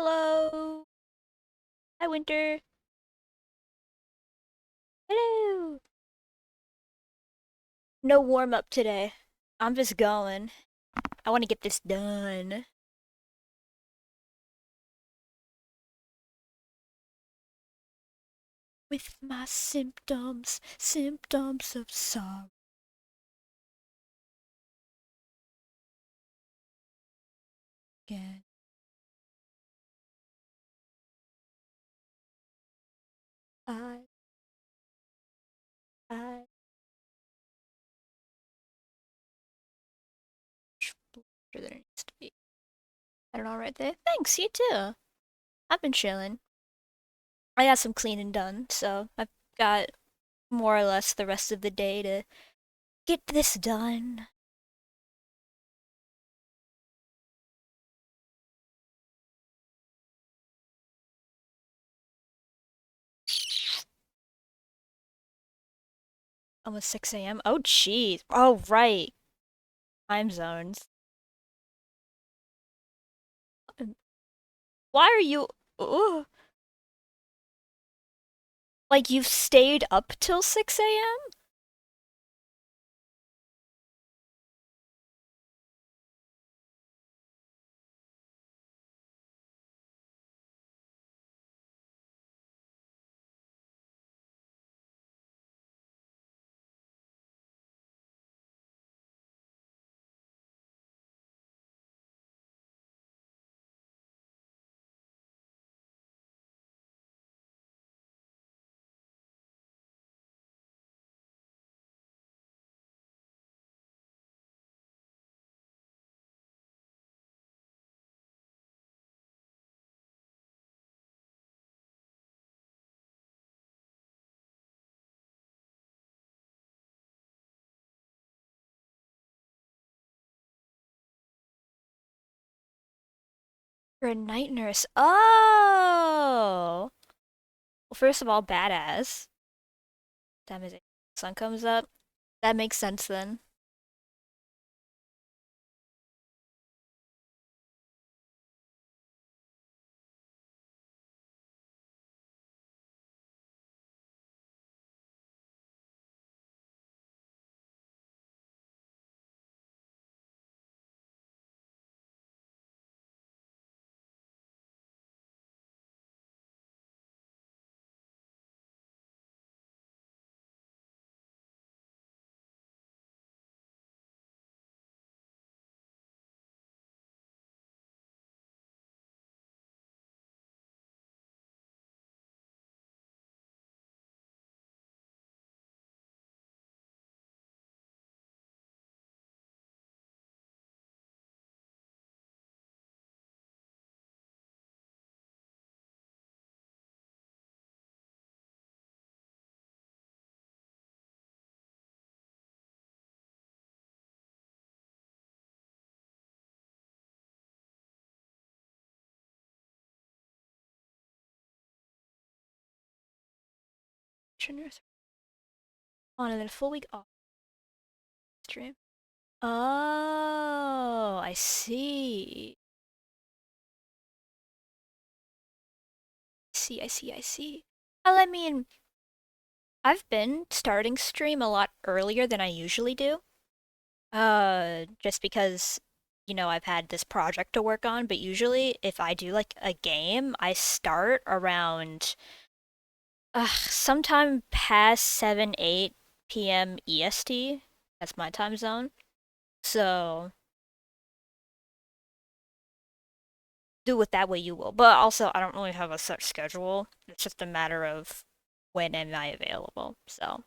Hello. Hi, Winter. Hello. No warm up today. I'm just going. I want to get this done. With my symptoms of sorrow. Again. I, I, there needs to be. I don't know right there. Thanks, you too. I've been chilling. I got some cleaning done, so I've got more or less the rest of the day to get this done. Almost 6 a.m. Oh, jeez. Oh, right. Time zones. Why are you? Ugh. Like you've stayed up till 6 a.m.? You're a night nurse. Oh! Well, first of all, badass. Time is it? Sun comes up. That makes sense then. Nurse on and then a full week off stream. Oh, I see. I see. Well, I mean, I've been starting stream a lot earlier than I usually do. Just because, I've had this project to work on, but usually if I do like a game, I start around sometime past 7, 8 p.m. EST. That's my time zone. So do it that way you will. But also, I don't really have a set schedule. It's just a matter of when am I available. So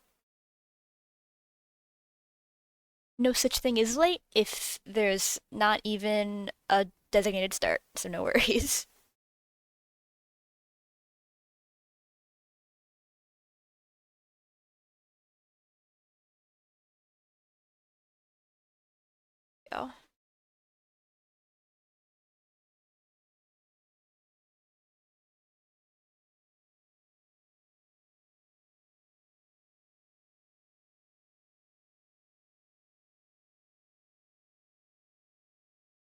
no such thing as late if there's not even a designated start. So no worries. Yeah.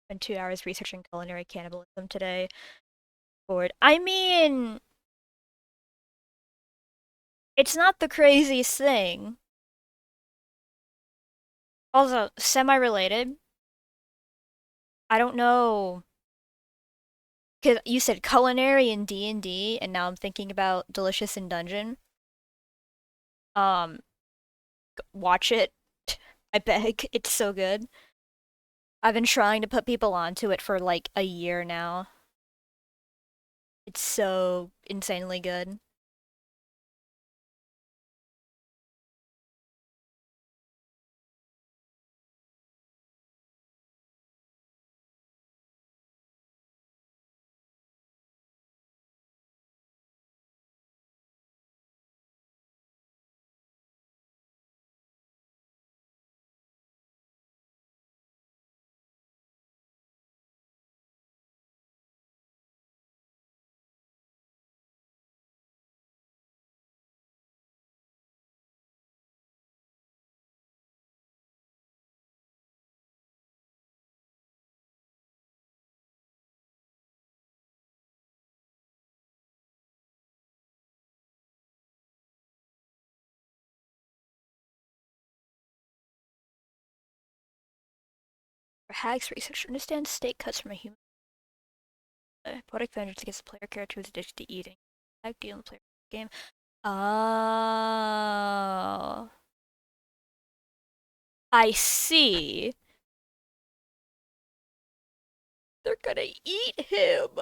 Spent 2 hours researching culinary cannibalism today. Bored. I mean, it's not the craziest thing. Also, semi-related. I don't know, because you said culinary in D&D, and now I'm thinking about Delicious in Dungeon. Um, watch it. I beg. It's so good. I've been trying to put people onto it for like a year now. It's so insanely good. For hacks, research understand state cuts from a human. Poetic vengeance against the player character who's addicted to eating. Hack deal in the player game. Oh. I see. They're gonna eat him.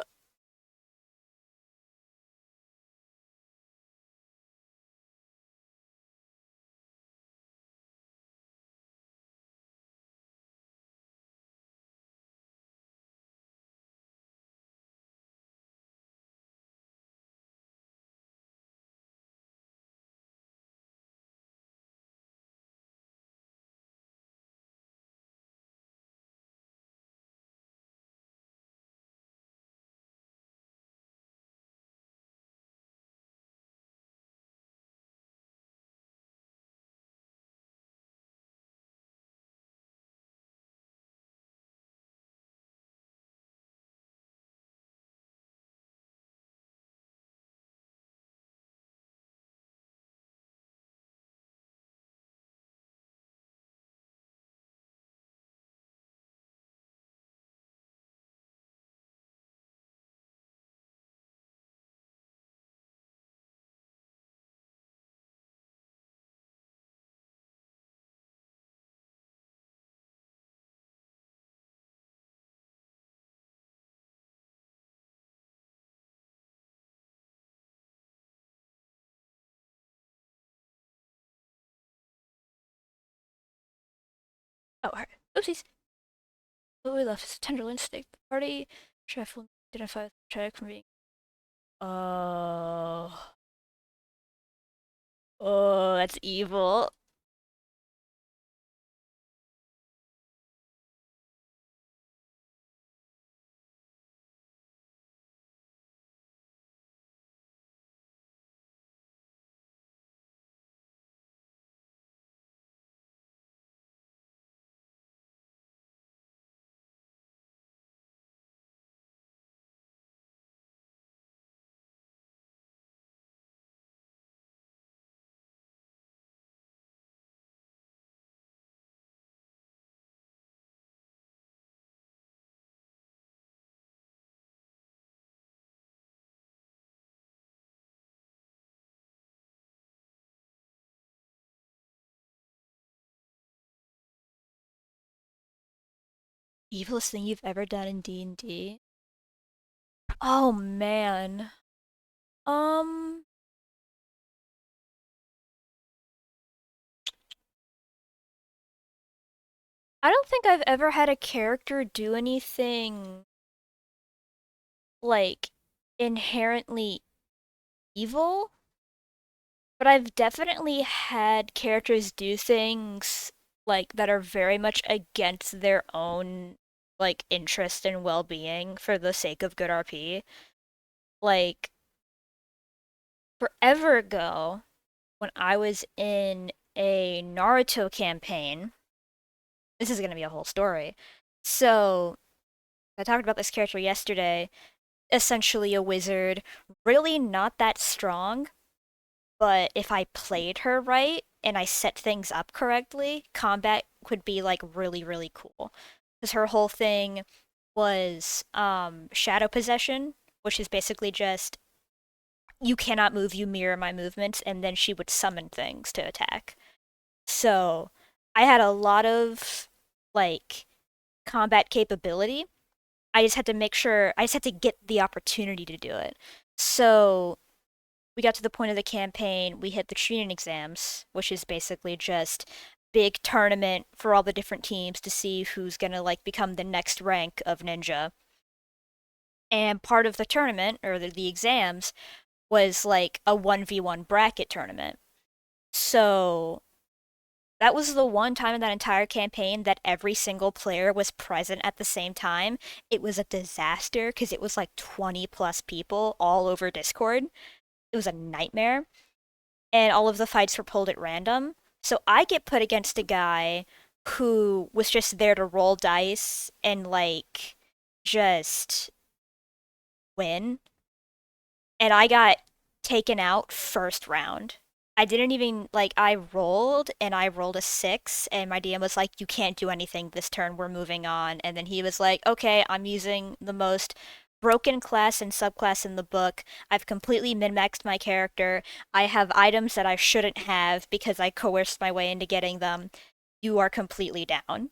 Oh, alright. Oopsies. What we left is a tenderloin steak. The party chef will identify the check from being. Oh. Oh, that's evil. Evilest thing you've ever done in D&D? Oh man. Um, I don't think I've ever had a character do anything like inherently evil, but I've definitely had characters do things like that are very much against their own like interest and well-being for the sake of good RP. Like forever ago when I was in a Naruto campaign, this is going to be a whole story. So, I talked about this character yesterday. essentially a wizard, really not that strong, but if I played her right and I set things up correctly, combat could be like really, really cool. Because her whole thing was shadow possession, which is basically just you cannot move, you mirror my movements, and then she would summon things to attack. So I had a lot of like combat capability. I just had to make sure, I just had to get the opportunity to do it. So we got to the point of the campaign, we hit the Chunin exams, which is basically just big tournament for all the different teams to see who's gonna like become the next rank of ninja. And part of the tournament, or the exams, was like a 1v1 bracket tournament. So that was the one time in that entire campaign that every single player was present at the same time. It was a disaster because it was like 20 plus people all over Discord. It was a nightmare. And all of the fights were pulled at random. So I get put against a guy who was just there to roll dice and like just win. And I got taken out first round. I didn't even like I rolled and I rolled a 6 and my DM was like you can't do anything this turn, we're moving on. And then he was like, "Okay, I'm using the most broken class and subclass in the book. I've completely min-maxed my character. I have items that I shouldn't have because I coerced my way into getting them. You are completely down."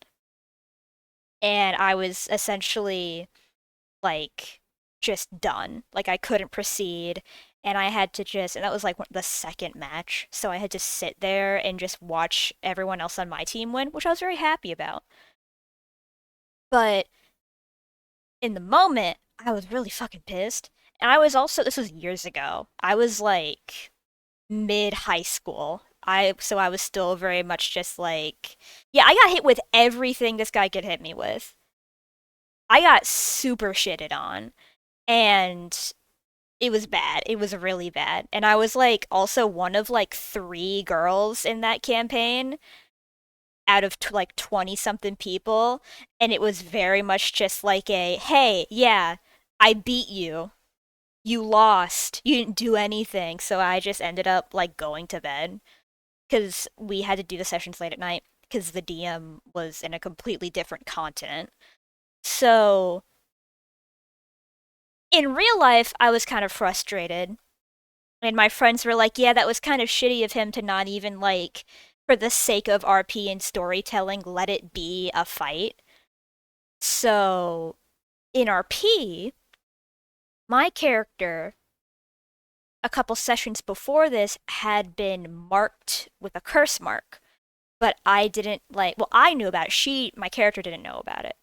And I was essentially like just done. Like I couldn't proceed and I had to just and that was like the second match. So I had to sit there and just watch everyone else on my team win, which I was very happy about. But in the moment, I was really fucking pissed. And I was also this was years ago. I was like mid high school. I was still very much just like yeah, I got hit with everything this guy could hit me with. I got super shitted on. And it was bad. It was really bad. And I was like also one of like 3 girls in that campaign out of like 20 something people. And it was very much just like a, hey, yeah, I beat you. You lost. You didn't do anything. So I just ended up like going to bed because we had to do the sessions late at night because the DM was in a completely different continent. So in real life, I was kind of frustrated. And my friends were like, yeah, that was kind of shitty of him to not even, like, for the sake of RP and storytelling, let it be a fight. So, in RP, my character, a couple sessions before this, had been marked with a curse mark. But I didn't, like, well, I knew about it. My character didn't know about it.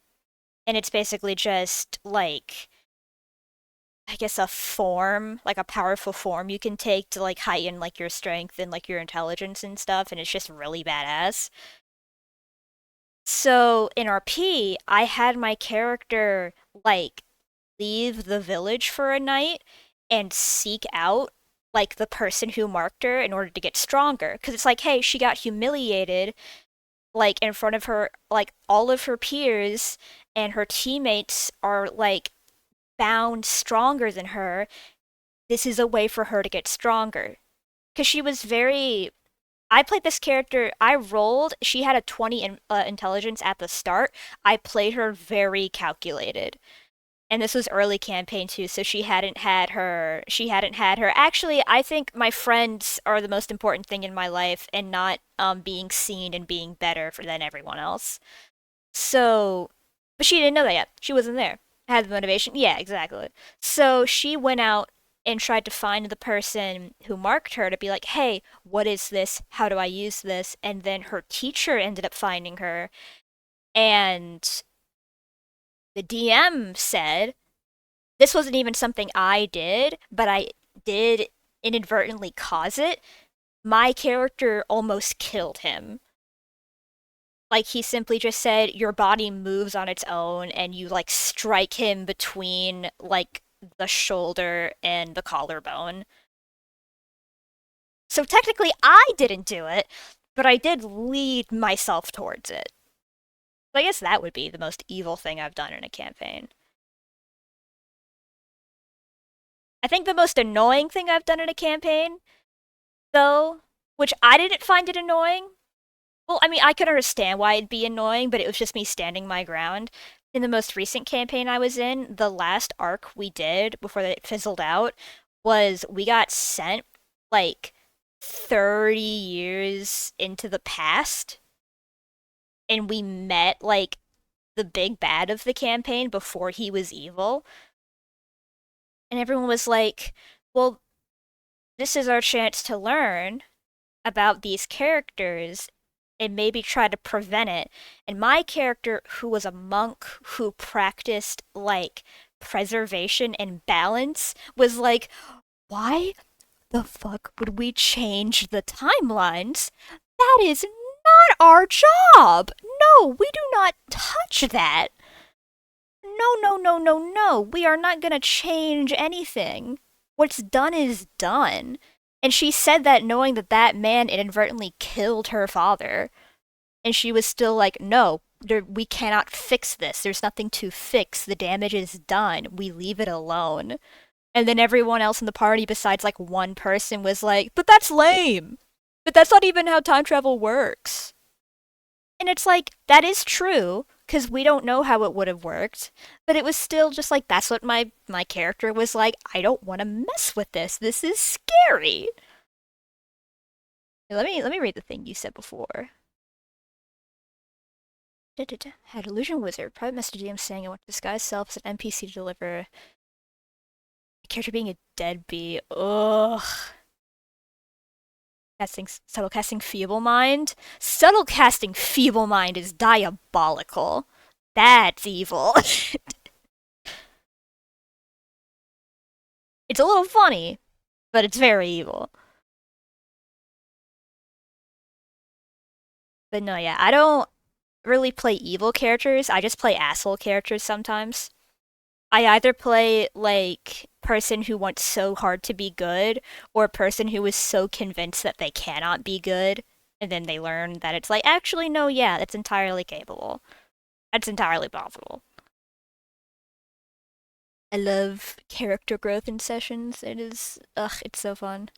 And it's basically just, like, I guess a form, like a powerful form you can take to like heighten like your strength and like your intelligence and stuff, and it's just really badass. So in RP, I had my character like leave the village for a night and seek out like the person who marked her in order to get stronger. Because it's like, hey, she got humiliated like in front of her, like all of her peers, and her teammates are like bound stronger than her. This is a way for her to get stronger. Because she was very. I played this character, I rolled, she had a 20 intelligence at the start. I played her very calculated. And this was early campaign too, so she hadn't had her. Actually, I think my friends are the most important thing in my life and not being seen and being better than everyone else. So, but she didn't know that yet. She wasn't there. Had the motivation. Yeah, exactly. So she went out and tried to find the person who marked her to be like, hey, what is this? How do I use this? And then her teacher ended up finding her. And the DM said, this wasn't even something I did, but I did inadvertently cause it. My character almost killed him. Like he simply just said your body moves on its own and you like strike him between like the shoulder and the collarbone. So technically I didn't do it, but I did lead myself towards it. So I guess that would be the most evil thing I've done in a campaign. I think the most annoying thing I've done in a campaign, though, which I didn't find it annoying. Well, I mean, I could understand why it'd be annoying, but it was just me standing my ground. In the most recent campaign I was in, the last arc we did before it fizzled out was we got sent like 30 years into the past, and we met like the big bad of the campaign before he was evil. And everyone was like, well, this is our chance to learn about these characters and maybe try to prevent it. And my character, who was a monk who practiced like preservation and balance, was like, why the fuck would we change the timelines? That is not our job. No, we do not touch that. No, no, no, no, no. We are not gonna change anything. What's done is done. And she said that knowing that that man inadvertently killed her father. And she was still like, no, we cannot fix this. There's nothing to fix. The damage is done. We leave it alone. And then everyone else in the party, besides like one person, was like, but that's lame. But that's not even how time travel works. And it's like, that is true, because we don't know how it would have worked. But it was still just like, that's what my character was like, I don't want to mess with this. This is scary. Let me read the thing you said before. Had illusion wizard. Private message DM saying I want to disguise self as an NPC to deliver a character being a deadbeat. Ugh. Subtle casting feeble mind. Subtle casting feeble mind is diabolical. That's evil. It's a little funny, but it's very evil. But no, yeah, I don't really play evil characters. I just play asshole characters sometimes. I either play like person who wants so hard to be good or person who is so convinced that they cannot be good and then they learn that it's like actually no, yeah, that's entirely capable. That's entirely possible. I love character growth in sessions. It is it's so fun.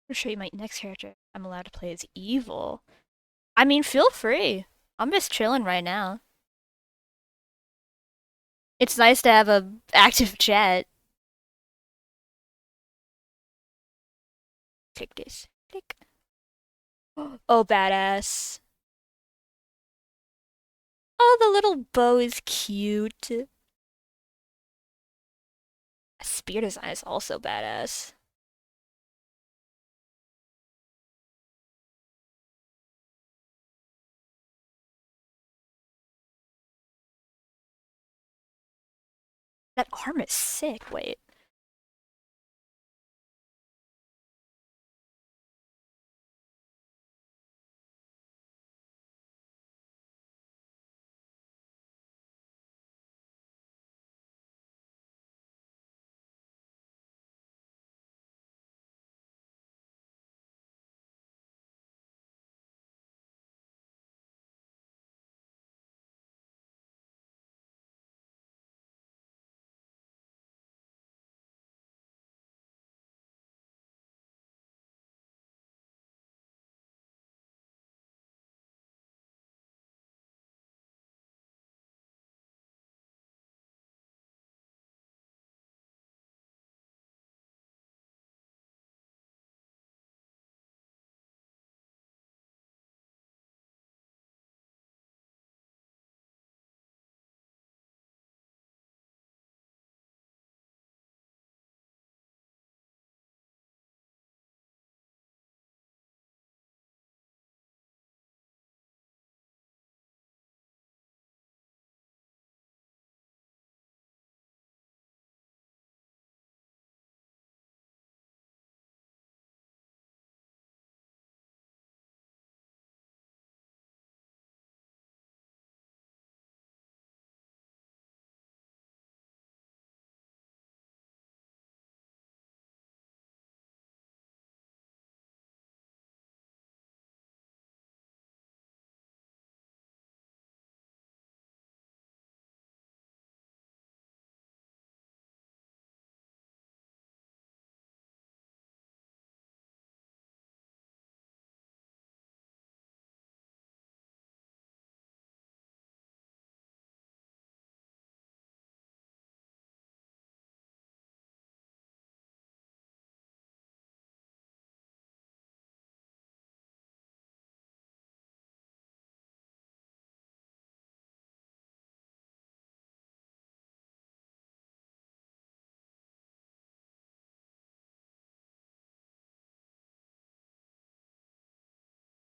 I'll show you my next character. I'm allowed to play as evil. I mean, feel free. I'm just chilling right now. It's nice to have a active chat. Take this. Take. Oh, badass. Oh, the little bow is cute. Spear design is also badass. That arm is sick. Wait.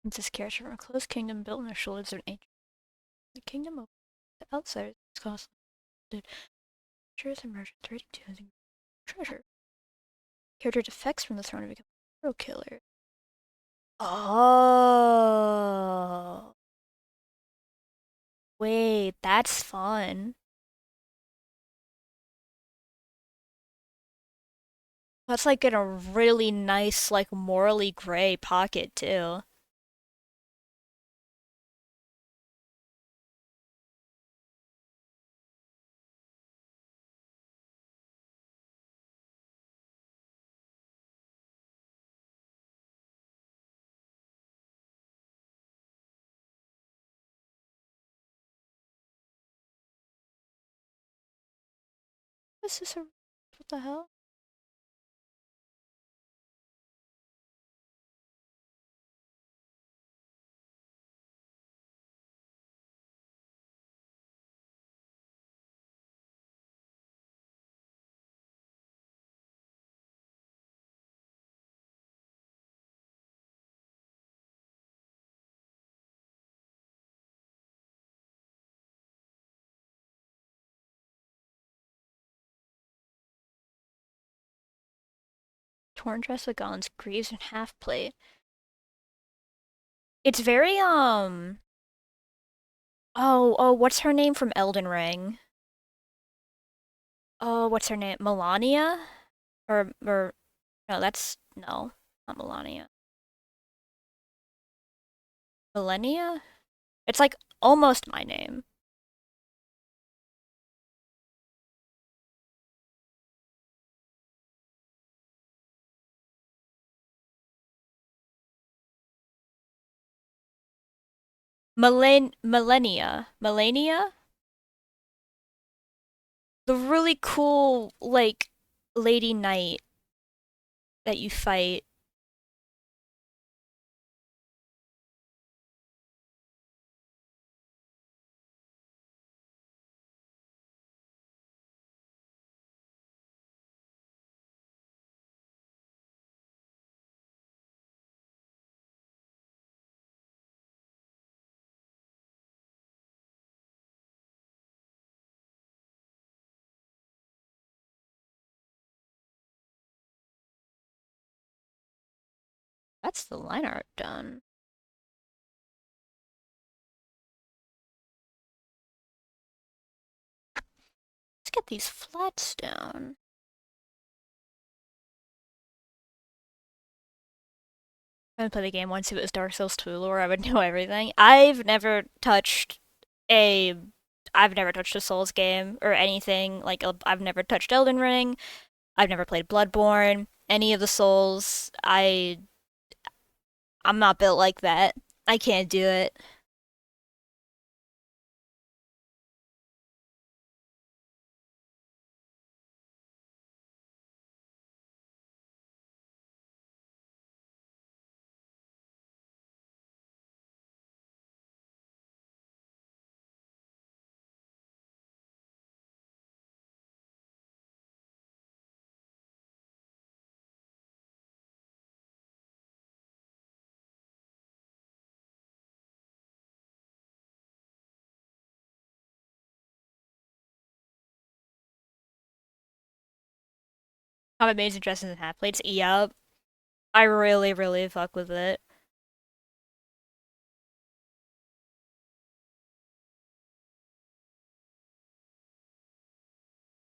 Princess character from a closed kingdom built on the shoulders of an ancient. The kingdom of the outsiders is costly. Treasures and merchants raiding tombs and treasure. Character defects from the throne to become a hero killer. Oh. Wait, that's fun. That's like in a really nice, like morally gray pocket too. What's this? What the hell? Torn dress with Gaun's greaves and half plate. It's very oh, what's her name from Elden Ring? Oh, what's her name? Melania? Or no, that's no, not Melania. Millennia? It's like almost my name. Millennia. Melania? The really cool like lady knight that you fight. That's the line art done. Let's get these flats down. I haven't played the game once. If it was Dark Souls 2 lore, I would know everything. A I've never touched a Souls game or anything. Like I've never touched Elden Ring. I've never played Bloodborne. Any of the Souls. I'm not built like that. I can't do it. How amazing dresses and hat plates. Yup. I really, really fuck with it.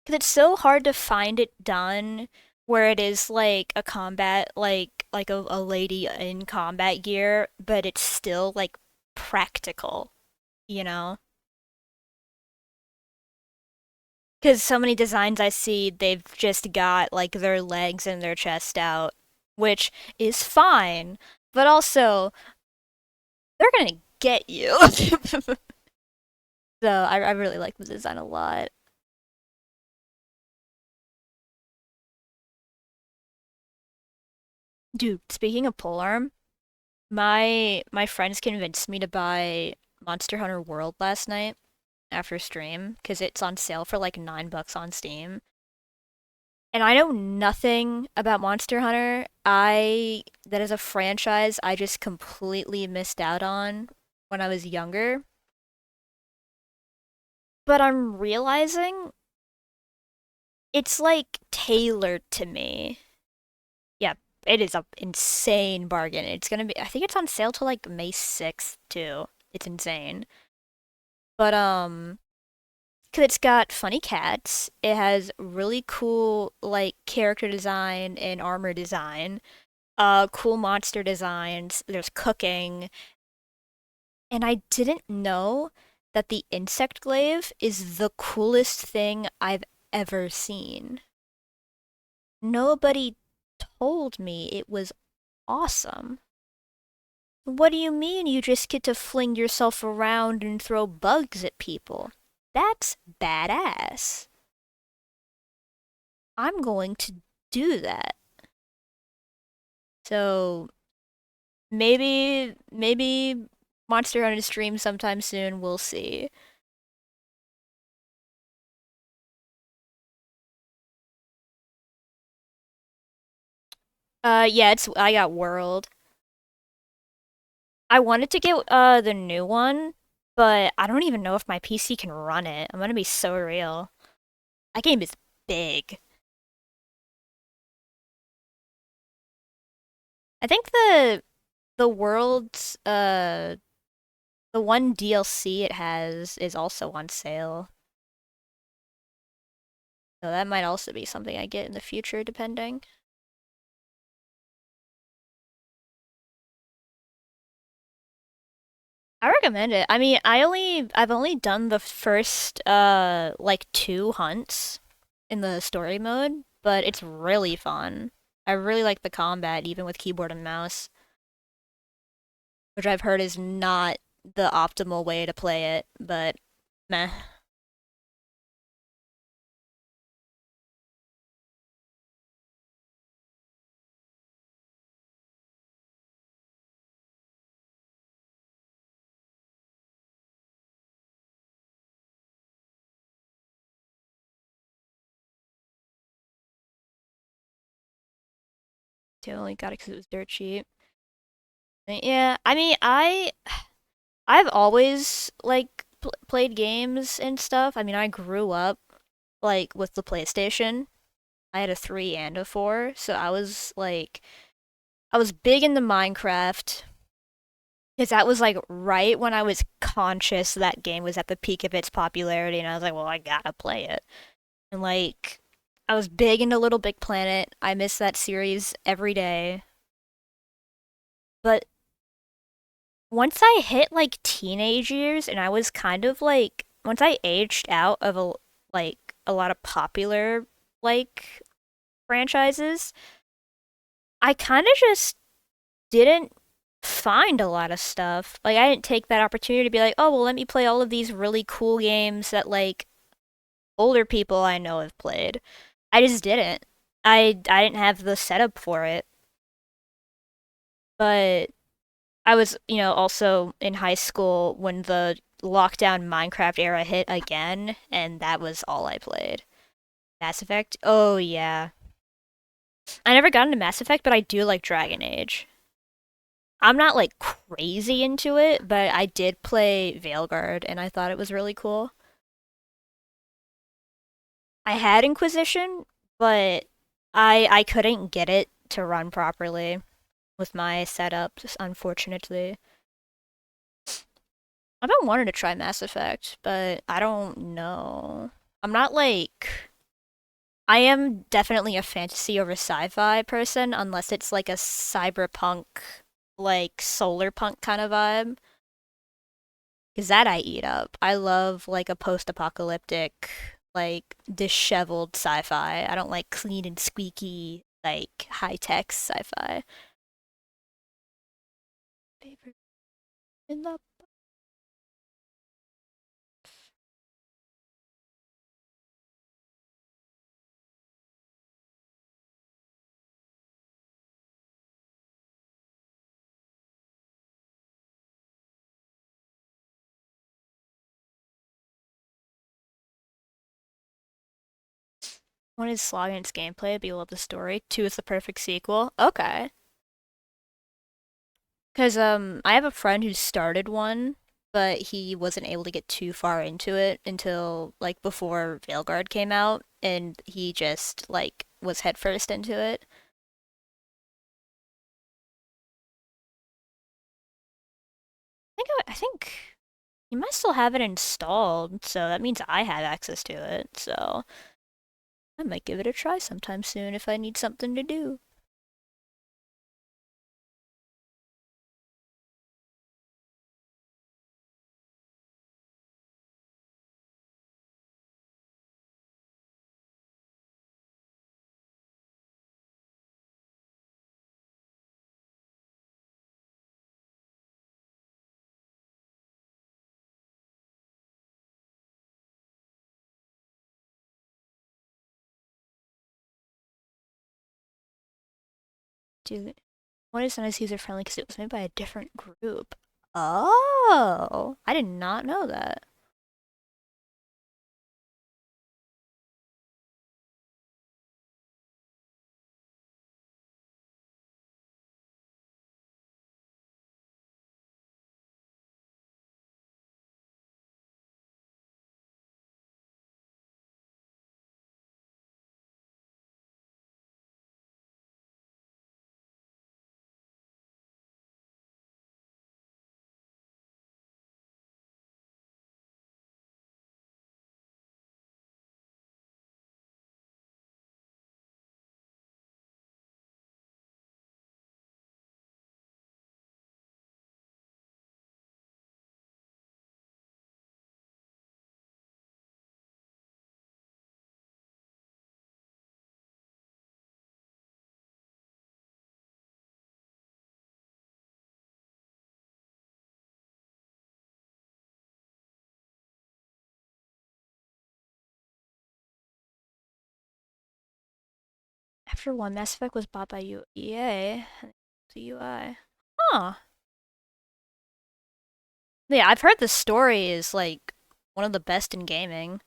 Because it's so hard to find it done where it is like a combat, like a lady in combat gear, but it's still like practical, you know? Because so many designs I see, they've just got like their legs and their chest out, which is fine, but also they're gonna get you. So I really like the design a lot. Dude, speaking of polearm, my friends convinced me to buy Monster Hunter World last night after stream because it's on sale for like $9 on Steam. And I know nothing about Monster Hunter. That is a franchise I just completely missed out on when I was younger. But I'm realizing it's like tailored to me. Yeah, it is a insane bargain. It's gonna be, I think it's on sale till like May 6th too. It's insane. But, 'cause it's got funny cats. It has really cool, like, character design and armor design. Cool monster designs. There's cooking. And I didn't know that the insect glaive is the coolest thing I've ever seen. Nobody told me it was awesome. What do you mean you just get to fling yourself around and throw bugs at people? That's badass. I'm going to do that. So maybe Monster Hunter stream sometime soon. We'll see. Yeah, it's I got World. I wanted to get the new one, but I don't even know if my PC can run it. I'm gonna be so real. That game is big. I think the world's the one DLC it has is also on sale. So that might also be something I get in the future depending. I recommend it. I mean, I've only done the first like two hunts in the story mode, but it's really fun. I really like the combat even with keyboard and mouse, which I've heard is not the optimal way to play it, but meh. I only got it because it was dirt cheap. Yeah, I mean, I've always like played games and stuff. I mean, I grew up like with the PlayStation. I had a 3 and a 4, so I was big into Minecraft because that was like right when I was conscious that game was at the peak of its popularity, and I was like, well, I gotta play it. And like, I was big into Little Big Planet. I miss that series every day. But once I hit like teenage years, and I was kind of like, once I aged out of like a lot of popular like franchises, I kind of just didn't find a lot of stuff. Like I didn't take that opportunity to be like, oh well, let me play all of these really cool games that like older people I know have played. I just didn't. I didn't have the setup for it. But I was, also in high school when the lockdown Minecraft era hit again, and that was all I played. Mass Effect? Oh yeah. I never got into Mass Effect, but I do like Dragon Age. I'm not like crazy into it, but I did play Veilguard and I thought it was really cool. I had Inquisition, but I couldn't get it to run properly with my setup, unfortunately. I've been wanting to try Mass Effect, but I don't know. I'm not like I am definitely a fantasy over sci-fi person unless it's like a cyberpunk like solar punk kind of vibe. Cause that I eat up. I love like a post-apocalyptic, like disheveled sci-fi. I don't like clean and squeaky, like high-tech sci-fi. Favorite in the One is slogging its gameplay, but you love the story. Two is the perfect sequel. Okay. Because I have a friend who started one, but he wasn't able to get too far into it until like before Veilguard came out, and he just like was headfirst into it. I think you might still have it installed, so that means I have access to it. So I might give it a try sometime soon if I need something to do. Dude, what is nice user friendly because it was made by a different group. Oh, I did not know that. After one, Mass Effect was bought by EA. The UI. Huh. Yeah, I've heard the story is like one of the best in gaming.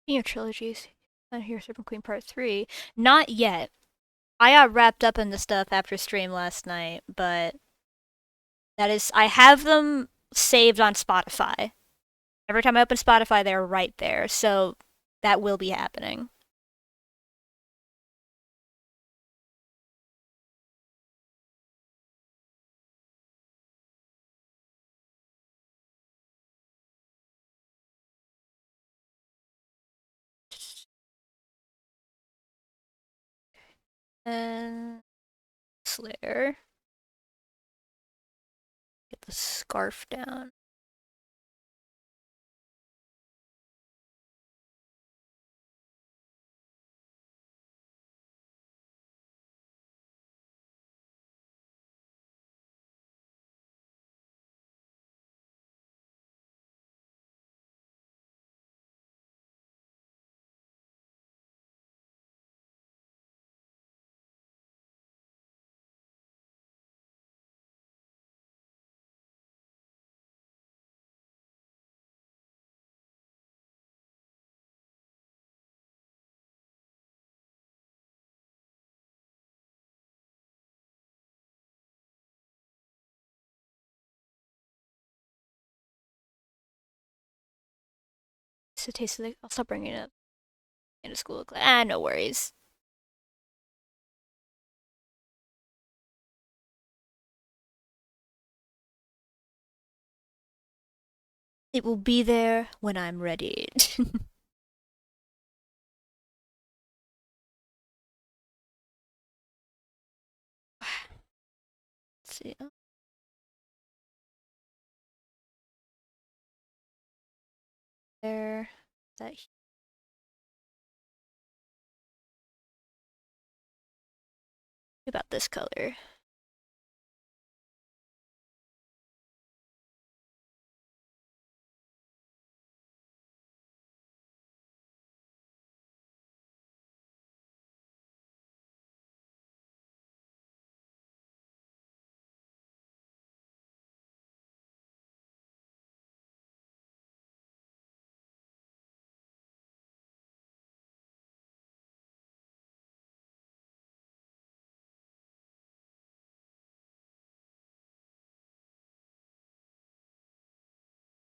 Your trilogies. I hear Serpent Queen Part 3. Not yet. I got wrapped up in the stuff after stream last night, but that is, I have them saved on Spotify. Every time I open Spotify, they're right there, so that will be happening. And Slayer. Get the scarf down. It's a taste of the. I'll stop bringing it up into school. No worries. It will be there when I'm ready. Let's see. There. That about this color.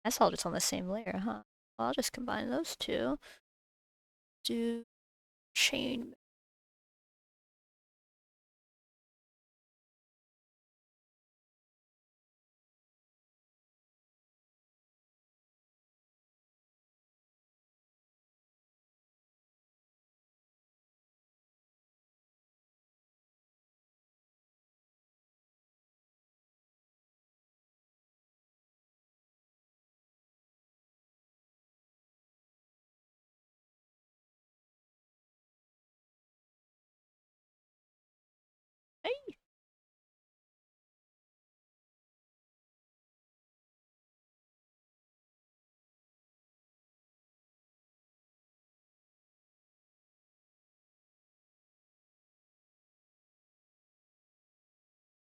That's all just on the same layer, huh? Well, I'll just combine those two. Do chain. Hey,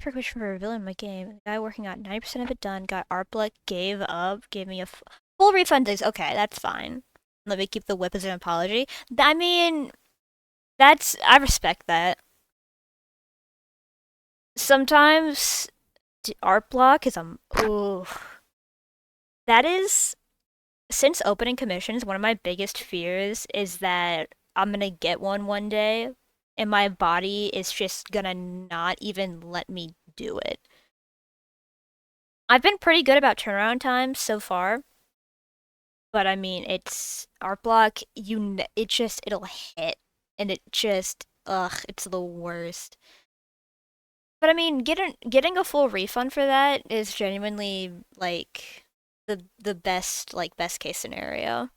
perfect wish for a villain in my game. The guy working on 90% of it done, got art block, gave up, gave me a full refund. Is okay, that's fine. Let me keep the whip as an apology. I mean, I respect that. Sometimes art block is ooh. That is since opening commissions, one of my biggest fears is that I'm gonna get one day, and my body is just gonna not even let me do it. I've been pretty good about turnaround times so far, but I mean, it's art block. It just it'll hit, and it just it's the worst. But I mean, getting a full refund for that is genuinely like the best case scenario.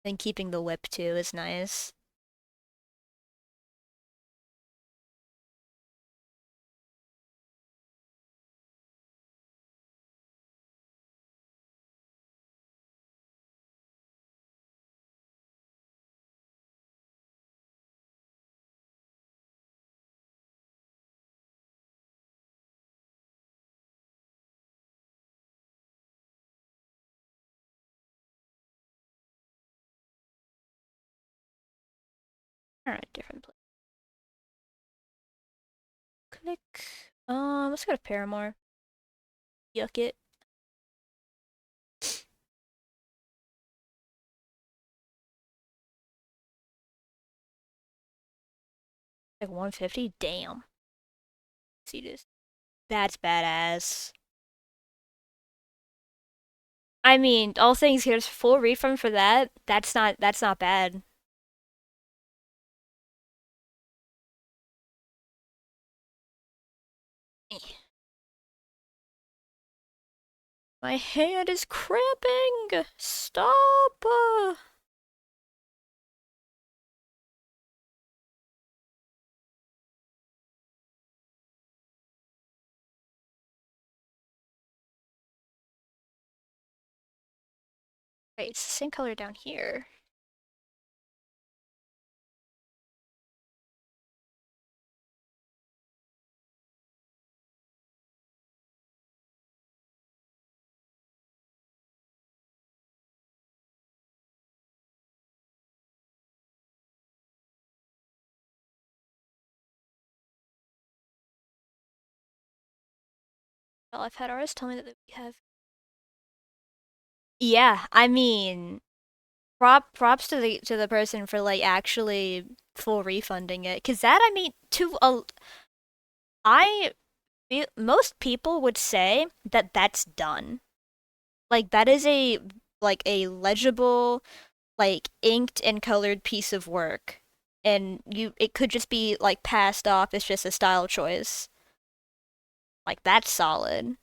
And keeping the whip too is nice. Alright, different place. Click. Let's go to Paramore. Yuck it. Like 150? Damn. See this? That's badass. I mean, all things here's full refund for that. That's not bad. My hand is cramping. Stop. Wait, it's the same color down here. Well, I've had artists tell me that we have. Yeah, I mean, props to the person for like actually full refunding it, cause that I mean to a I Most people would say that that's done. Like that is a legible, like inked and colored piece of work. And it could just be like passed off as just a style choice. Like that's solid.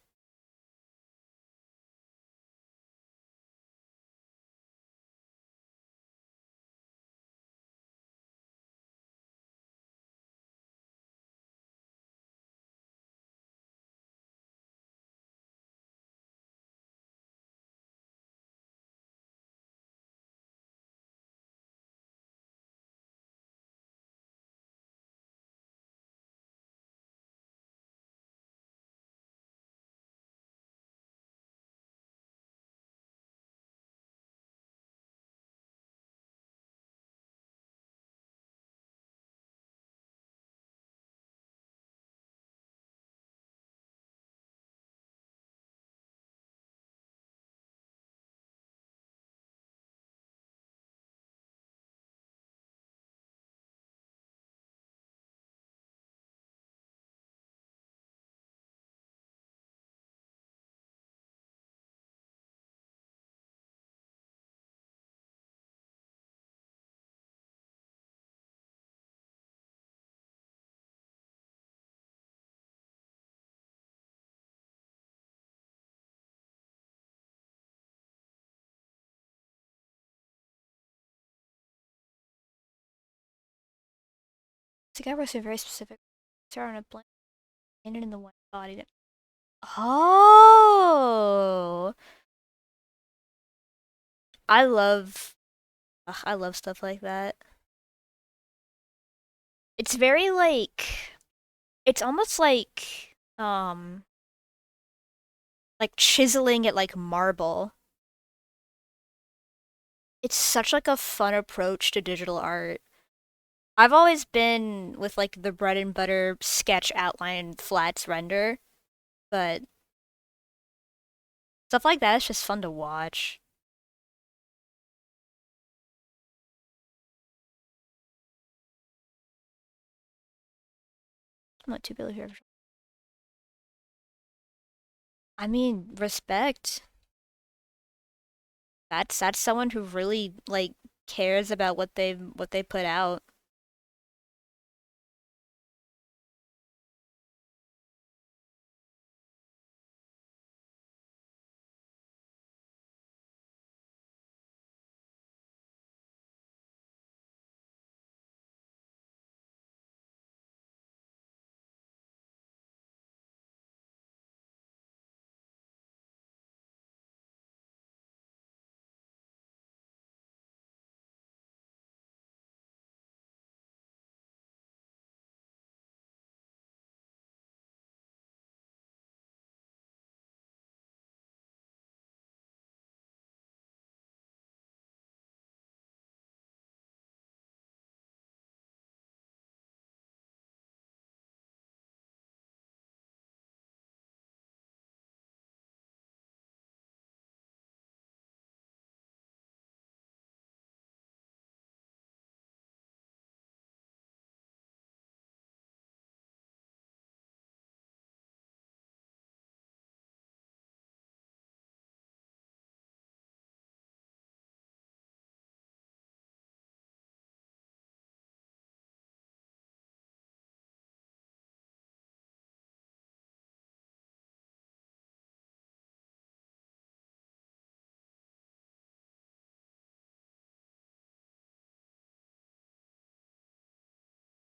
It's a guy with a very specific start on a blank painted in the white body. Oh, I love I love stuff like that. It's very it's almost like chiseling it like marble. It's such like a fun approach to digital art. I've always been with like the bread and butter sketch outline flats render, but stuff like that is just fun to watch. I'm not too billy here. I mean, respect. That's someone who really like cares about what they put out.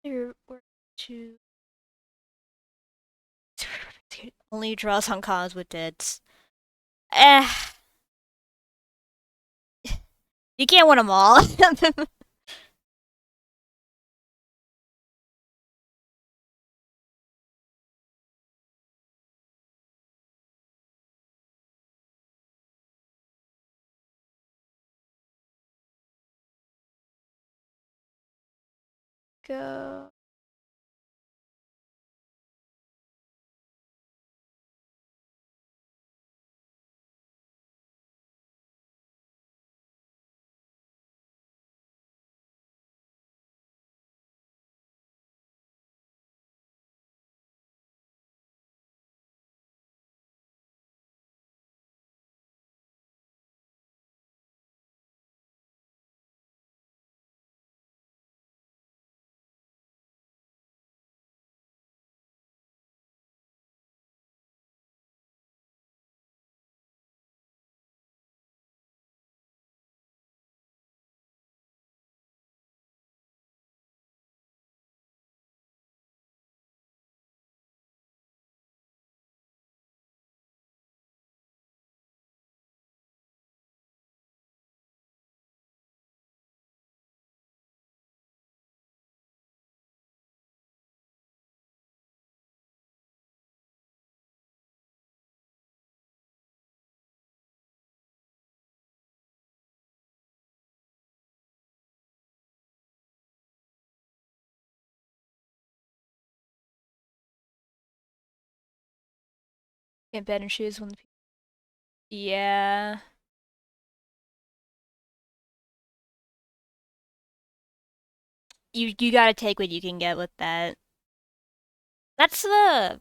There were two only draws on cons with dits. Eh, you can't win them all. Go. Can't bet and choose when the yeah. You gotta take what you can get with that. That's the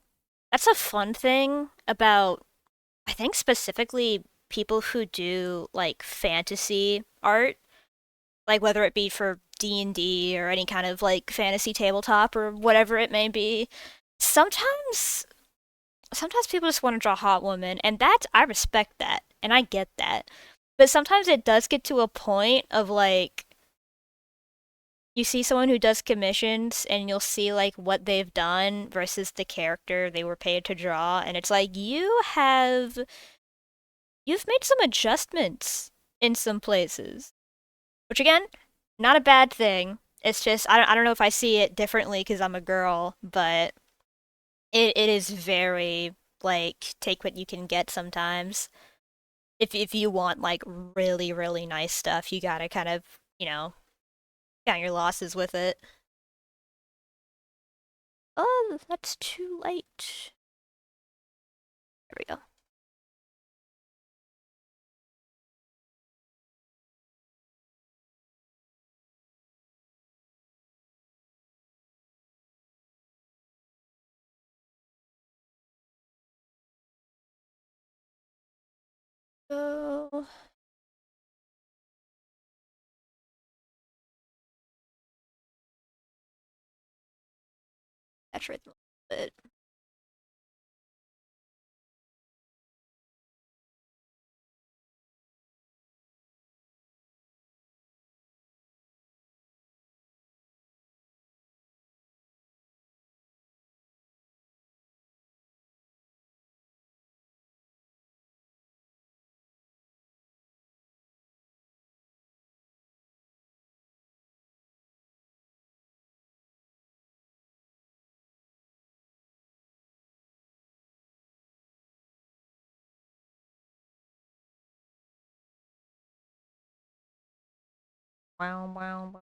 that's a fun thing about I think specifically people who do like fantasy art, like whether it be for D&D or any kind of like fantasy tabletop or whatever it may be. Sometimes sometimes people just want to draw hot women and that I respect that and I get that. But sometimes it does get to a point of like you see someone who does commissions and you'll see like what they've done versus the character they were paid to draw and it's like you've made some adjustments in some places. Which again, not a bad thing. It's just I don't know if I see it differently because I'm a girl, but it is very like take what you can get sometimes. If you want like really really nice stuff, you gotta kind of count your losses with it. Oh, that's too late. There we go. So saturate them a little bit. Wow, wow, wow.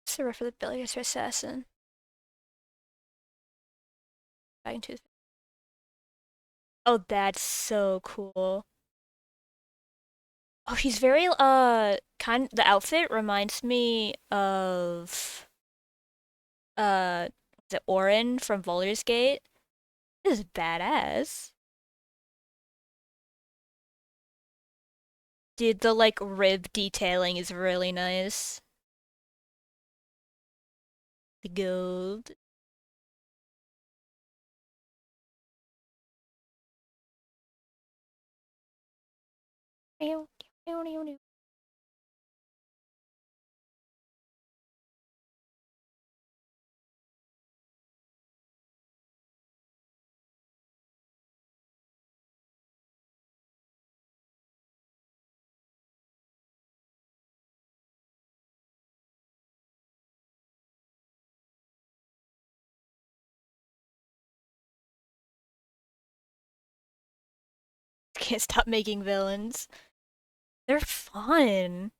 Server for the Billiards Assassin. Back into Oh, that's so cool. Oh, he's very kind the outfit reminds me of is it Orin from Baldur's Gate? This is badass. Dude, the like rib detailing is really nice. The gold. Can't stop making villains. They're fun.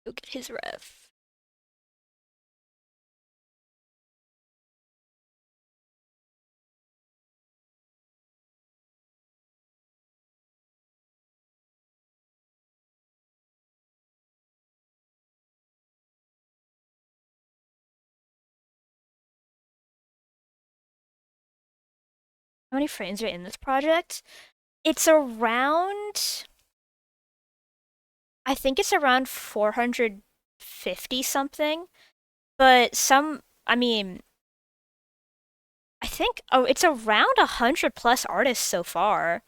Go get his ref. How many frames are in this project? It's around, I think it's around 450 something, but I mean, I think, oh, it's around 100 plus artists so far.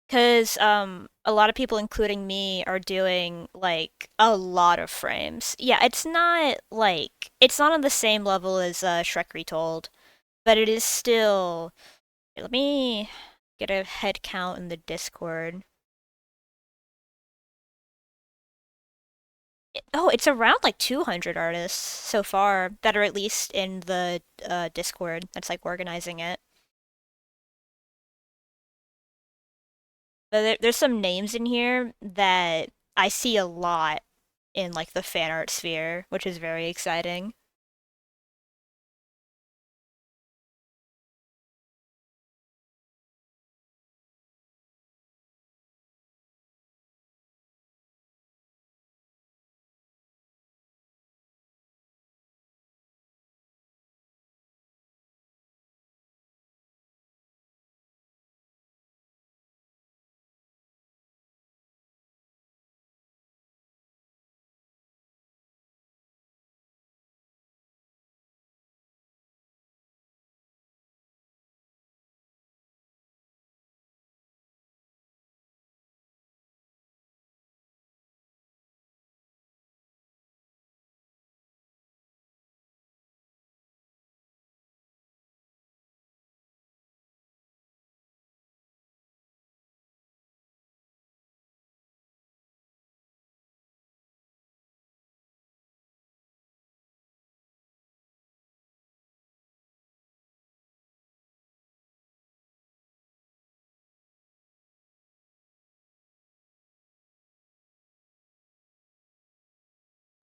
Because a lot of people, including me, are doing like a lot of frames. Yeah, it's not on the same level as Shrek Retold, but it is still. Let me get a head count in the Discord. Oh, it's around like 200 artists so far that are at least in the Discord that's like organizing it. But there's some names in here that I see a lot in like the fan art sphere, which is very exciting.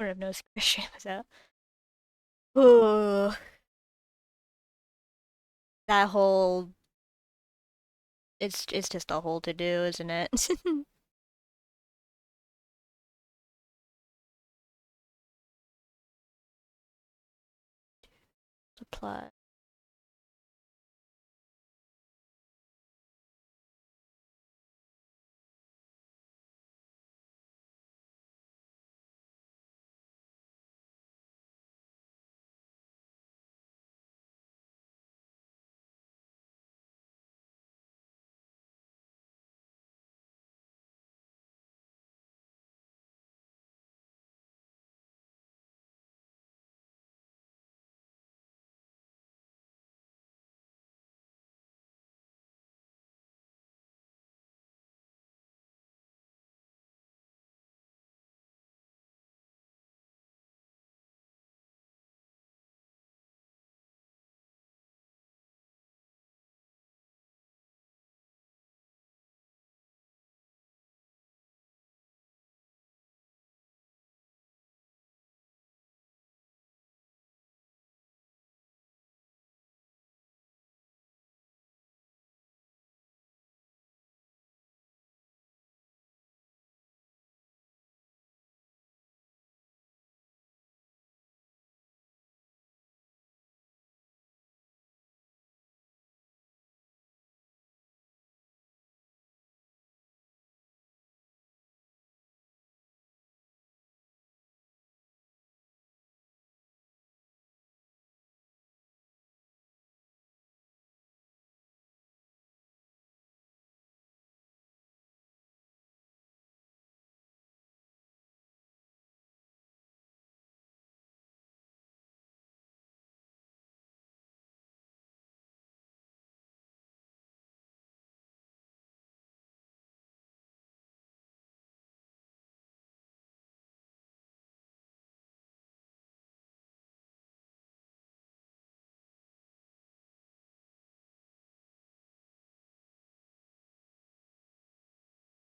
I don't know if Christian was out. Ooh, that whole it's just a whole to do, isn't it? The plot.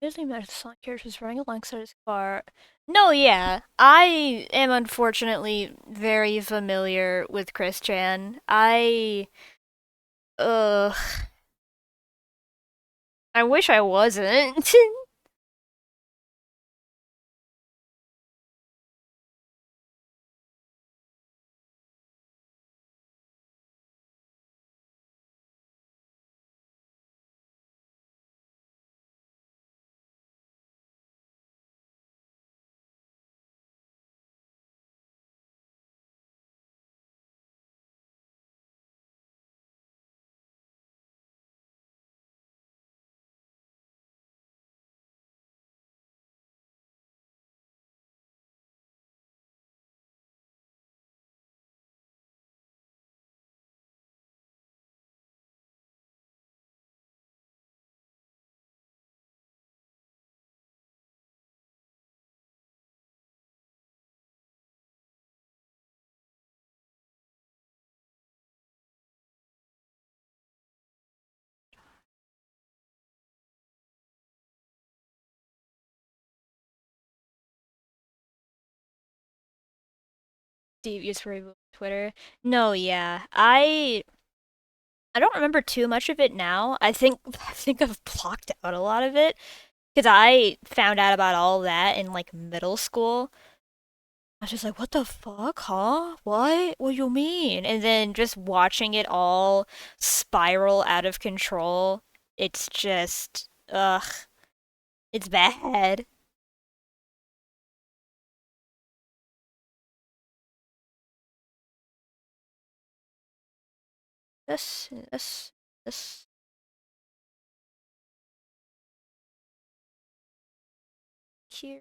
Disney Magic Sonic characters running alongside his car. No, yeah. I am unfortunately very familiar with Chris Chan. Ugh. I wish I wasn't. Devious for Twitter. No, yeah. I don't remember too much of it now. I think I've blocked out a lot of it because I found out about all that in like middle school. I was just like, what the fuck, huh? What? What do you mean? And then just watching it all spiral out of control, it's just, ugh, it's bad. This, here.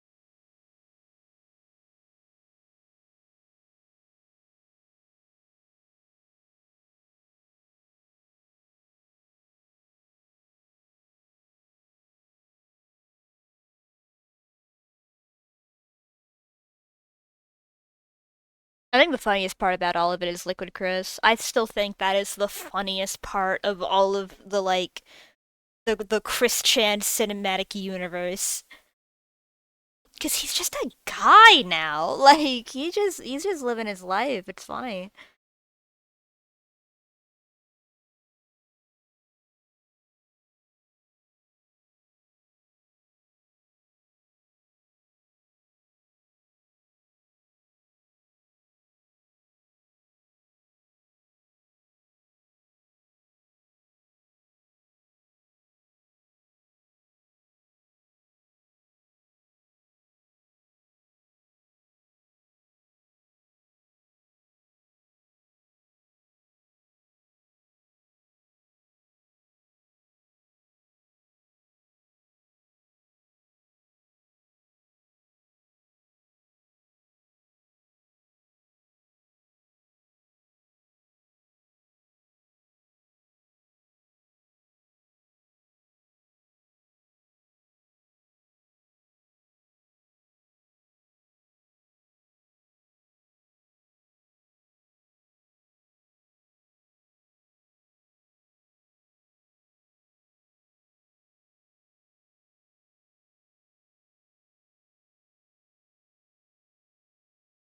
I think the funniest part about all of it is Liquid Chris. I still think that is the funniest part of all of the like the Chris Chan cinematic universe. Cause he's just a guy now. Like he's just living his life. It's funny.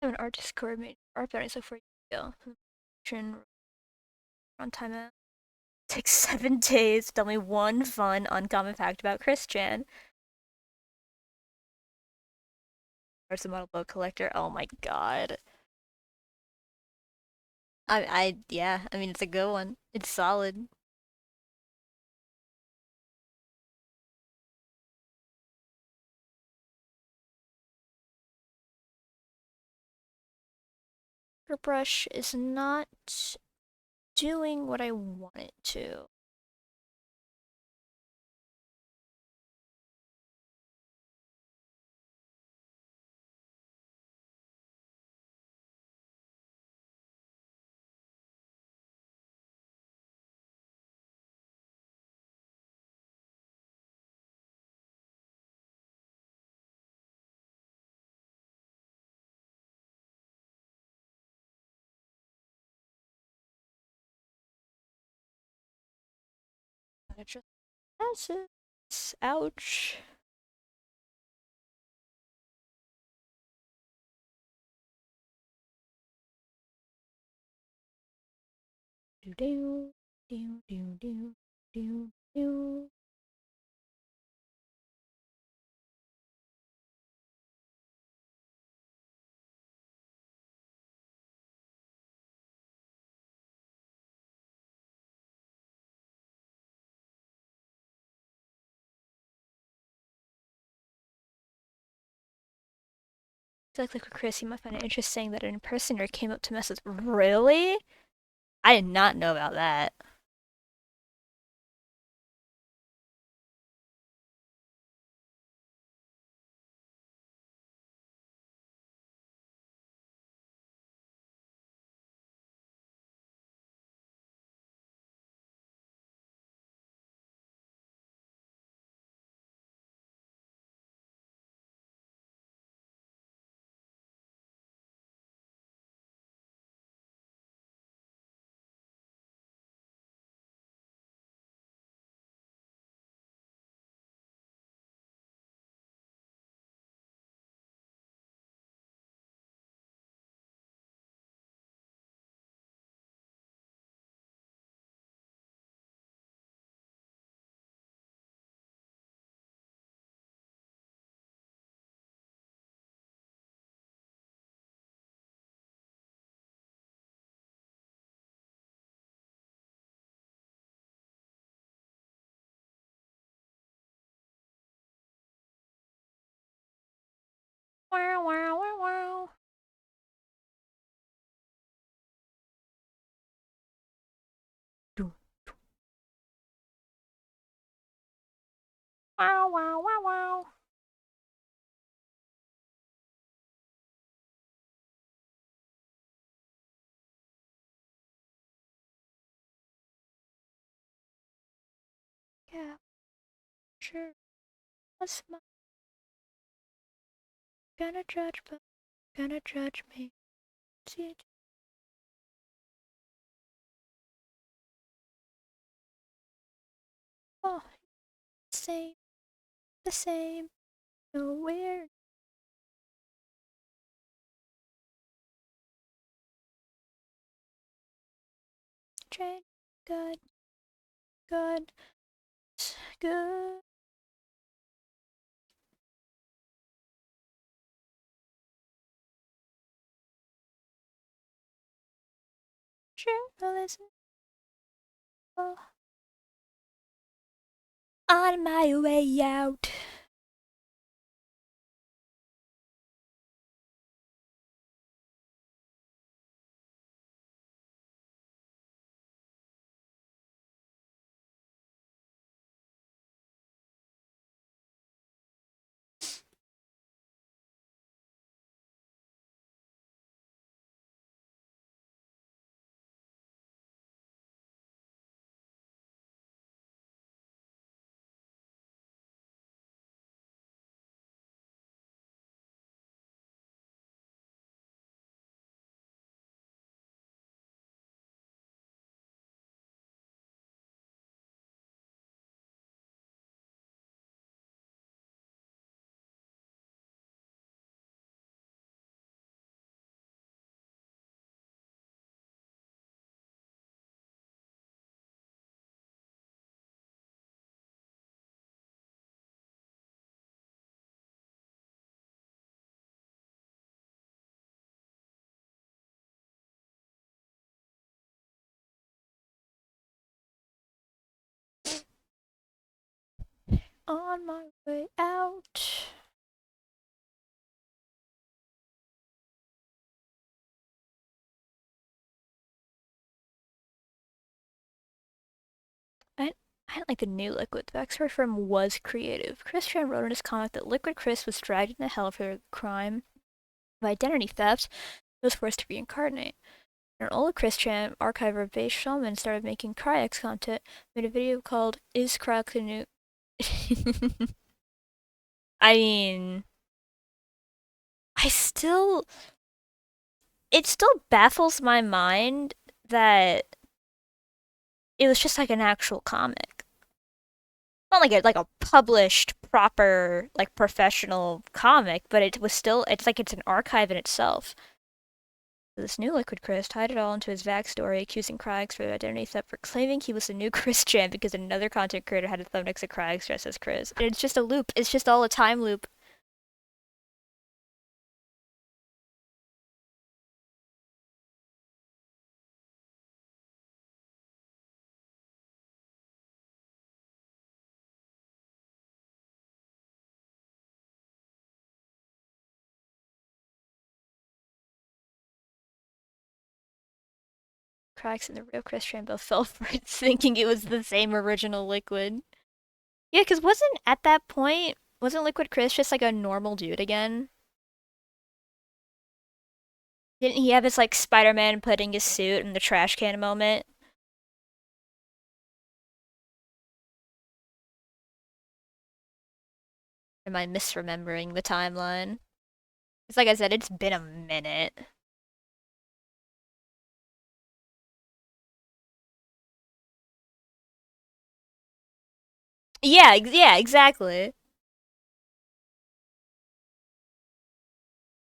I have an art Discord made art bounties like 4 years ago. On time out. Takes 7 days. Tell me one fun, uncommon fact about Chris Chan. Or a model boat collector. Oh my god. Yeah. I mean, it's a good one. It's solid. Brush is not doing what I want it to. It just has it. Ouch. Do do do do do do do. I feel like Chris, you might find it interesting that an impersonator came up to mess with. Really? I did not know about that. Wow, wow, wow, wow. Do. Wow, wow, wow, wow. Yeah, sure. What's my gonna judge, but gonna judge me? See it. Oh, same, the same. Nowhere. Train. Good, good, good. Journalism. Oh, on my way out. On my way out. I, I didn't like the new Liquid. The backstory for him was creative. Chris Chan wrote in his comic that Liquid Chris was dragged into hell for the crime of identity theft and was forced to reincarnate. An old Chris Chan archiver based shaman started making Cryax content, made a video called Is Cryax the New. I mean, I still. It still baffles my mind that it was just like an actual comic. Not like a published proper like professional comic, but it was still it's like it's an archive in itself. This new Liquid Chris tied it all into his backstory, accusing Kriegs for identity theft for claiming he was the new Chris champ because another content creator had a thumb next to Kriegs dressed as Chris. And it's just a loop. It's just all a time loop. Kriegs and the real Chris champ both fell for it, thinking it was the same original Liquid. Yeah, because wasn't at that point, wasn't Liquid Chris just like a normal dude again? Didn't he have his like Spider-Man putting his suit in the trash can moment? Am I misremembering the timeline? It's like I said, it's been a minute. Yeah, yeah, exactly.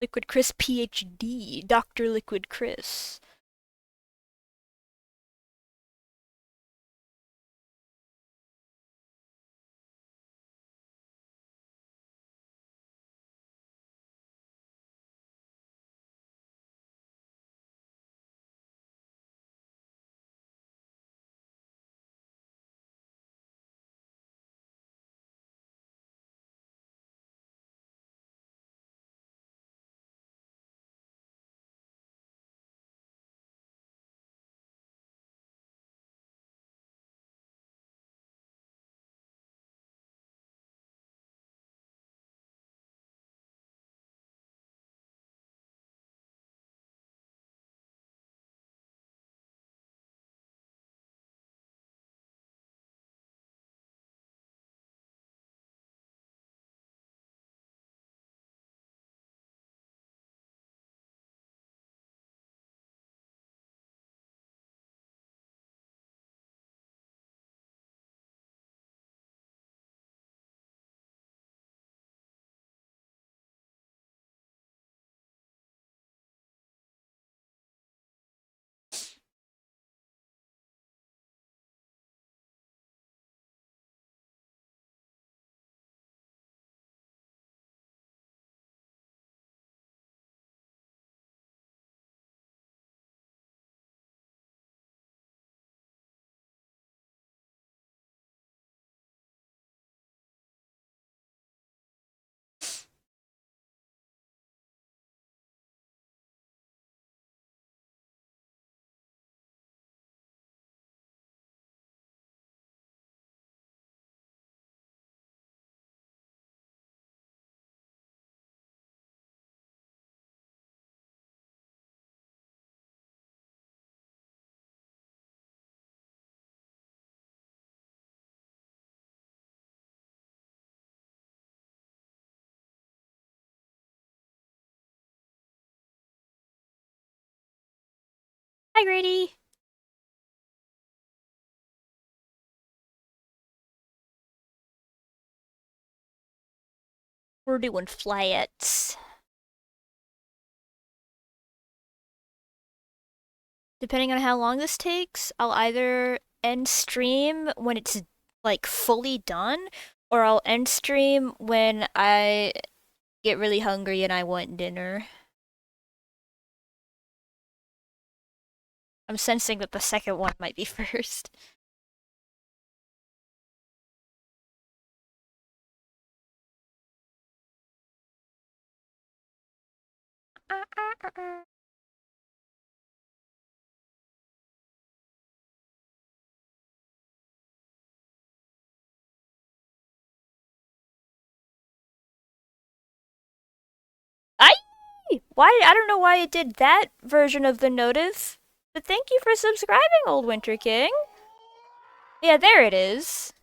Liquid Chris PhD, Dr. Liquid Chris. Hi, Grady. We're doing flats. Depending on how long this takes, I'll either end stream when it's like fully done, or I'll end stream when I get really hungry and I want dinner. I'm sensing that the second one might be first. I why I don't know why it did that version of the notif, but thank you for subscribing, Old Winter King. Yeah, there it is.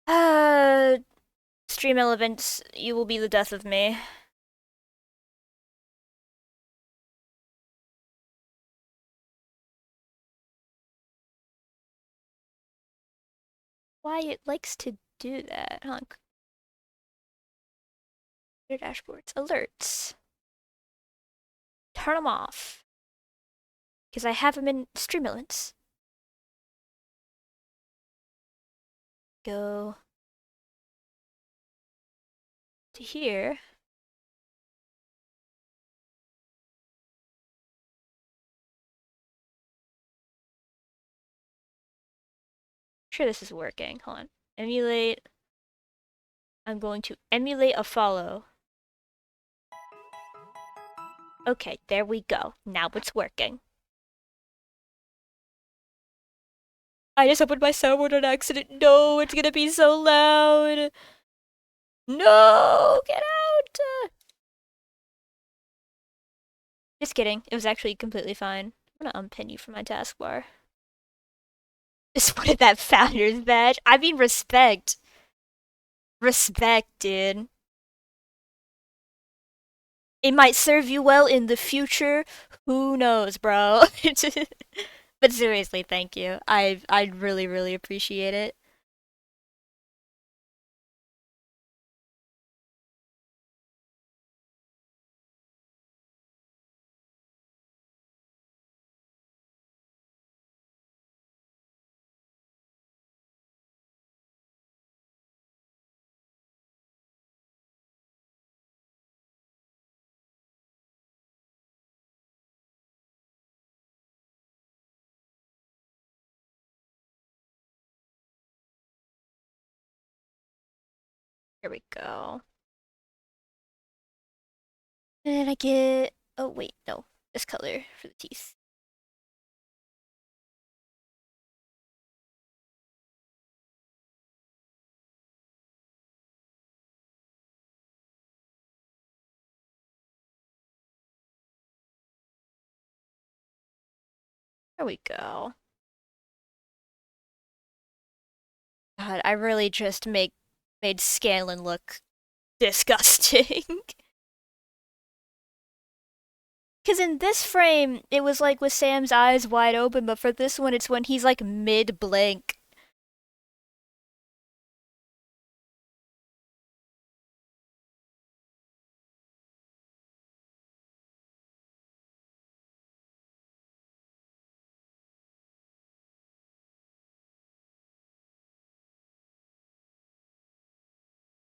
Uh, stream elements, you will be the death of me. Why it likes to do that, huh? Dashboards, alerts. turn them off because I have them in Streamlabs. Go to here. Sure, this is working. Hold on. Emulate. I'm going to emulate a follow. Okay, there we go. Now it's working. I just opened my soundboard on accident. No, it's gonna be so loud. No, get out. Just kidding. It was actually completely fine. I'm gonna unpin you from my taskbar. Just wanted that founder's badge. I mean, respect. Respect, dude. It might serve you well in the future. Who knows, bro? But seriously, thank you. I really, really appreciate it. Here we go. And I get. Oh wait, no, this color for the teeth. There we go. God, I really just made Scanlan look disgusting. Because in this frame, it was like with Sam's eyes wide open, but for this one, it's when he's like mid blink.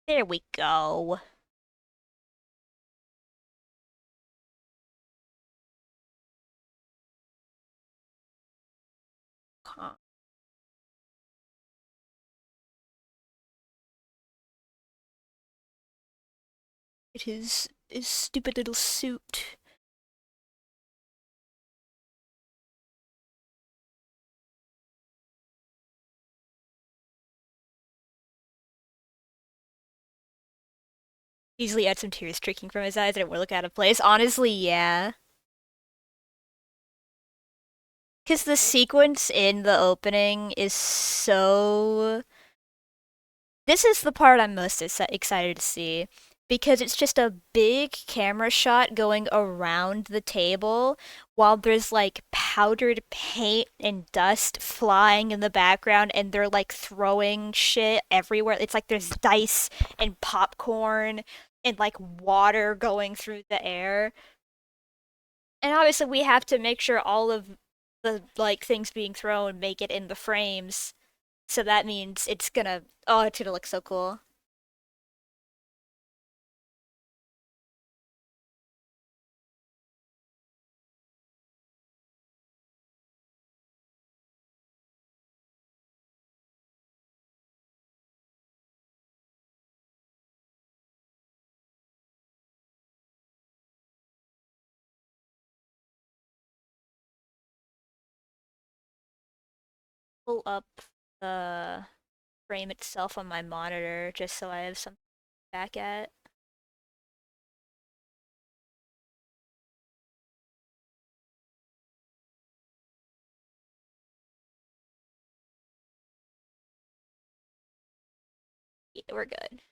There we go. Huh. It is his stupid little suit. Easily had some tears streaking from his eyes and it would look out of place. Honestly, yeah. Because the sequence in the opening is so. This is the part I'm most excited to see. Because it's just a big camera shot going around the table while there's like powdered paint and dust flying in the background and they're like throwing shit everywhere. It's like there's dice and popcorn and like water going through the air. And obviously we have to make sure all of the like things being thrown make it in the frames. So that means it's gonna look so cool. Pull up the frame itself on my monitor just so I have something back at. Yeah, we're good.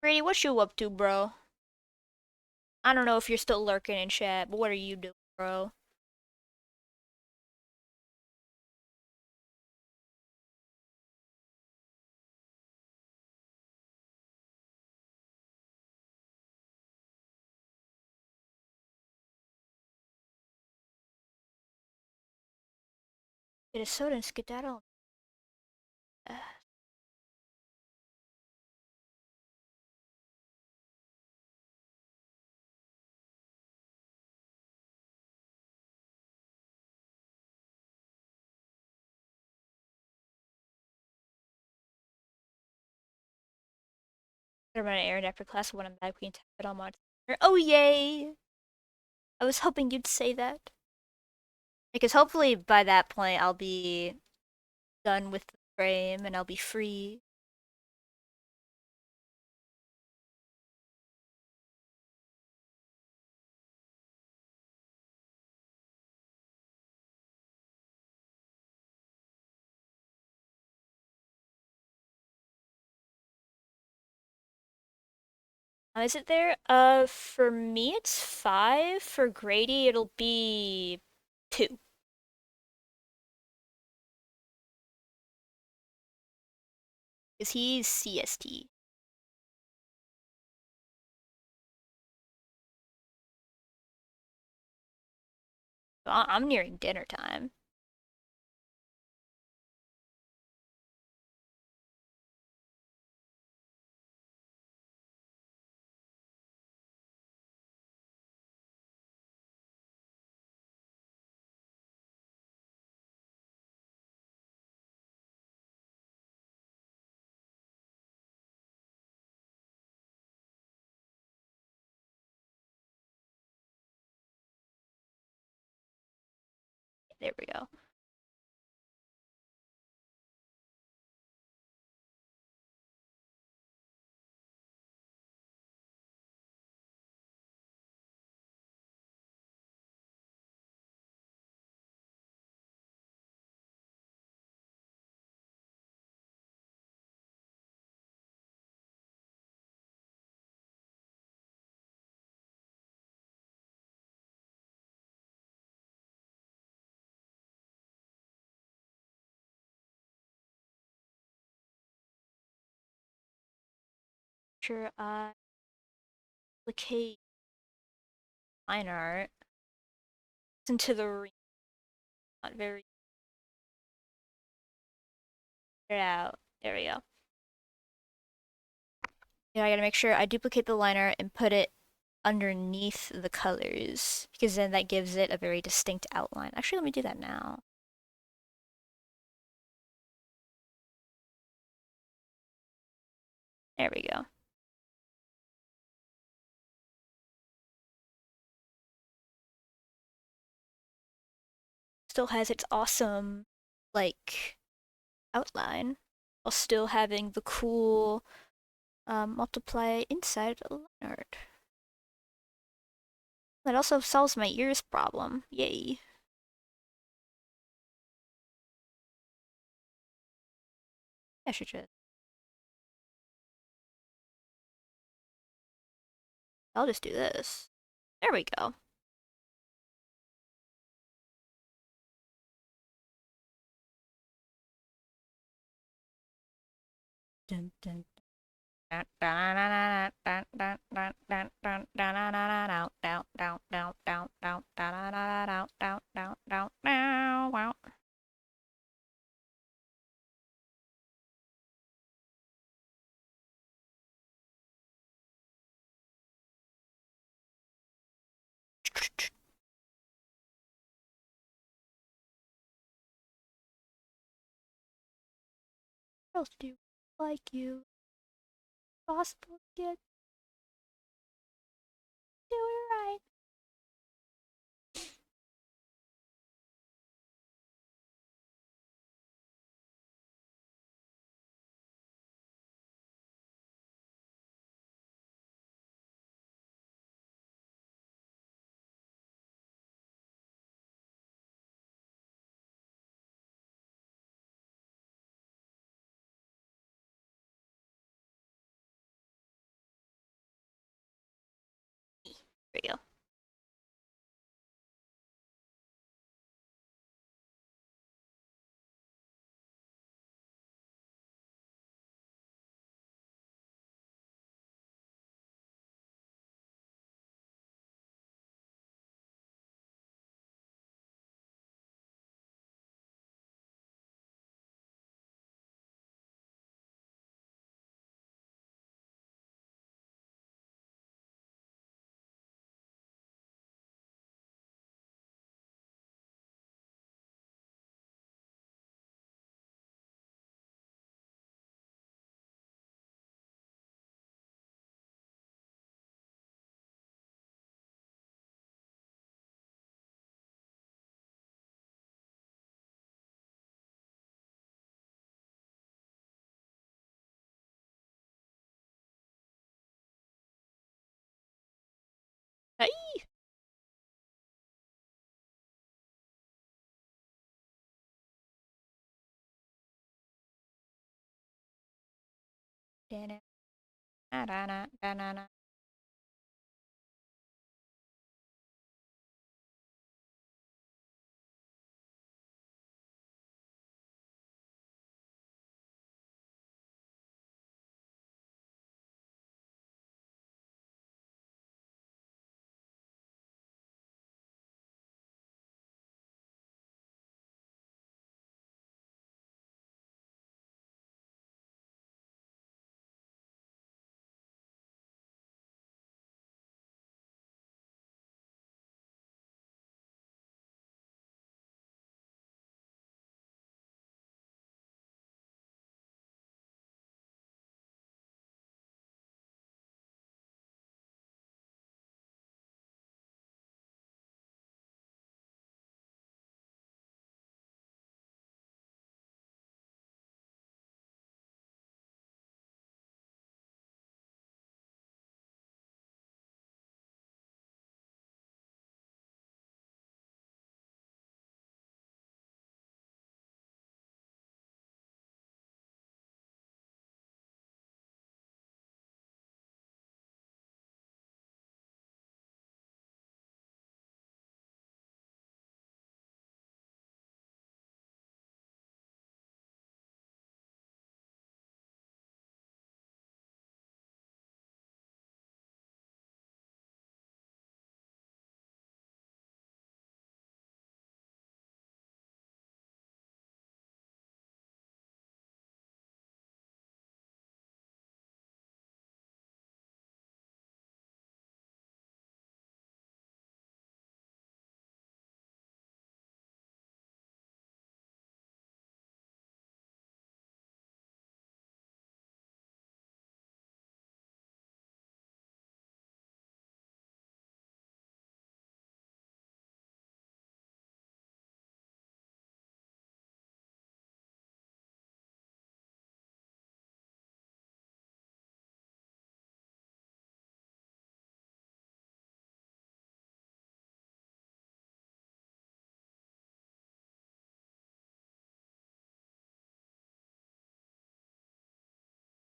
Brady, what you up to, bro? I don't know if you're still lurking in chat, but what are you doing, bro? Get a soda and skedaddle. Uh, I run an errand after class when I'm back. We can tap it on my. Oh yay! I was hoping you'd say that. Because hopefully by that point I'll be done with the frame and I'll be free. Is it there? For me it's 5. For Grady it'll be 2. Because he's CST. So I'm nearing dinner time. There we go. Sure, duplicate line art into the ring. Not very. Get it out. There we go. Yeah, I gotta make sure I duplicate the liner and put it underneath the colors because then that gives it a very distinct outline. Actually, let me do that now. There we go. Still has its awesome, like, outline while still having the cool multiply inside line art. That also solves my ears problem. Yay. I should just. I'll just do this. There we go. Dun, dun, what else do you like you? Possible to get do it right. There you go. Hey! Da-na-na-na-na-na.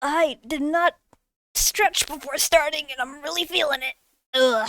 I did not stretch before starting, and I'm really feeling it. Ugh.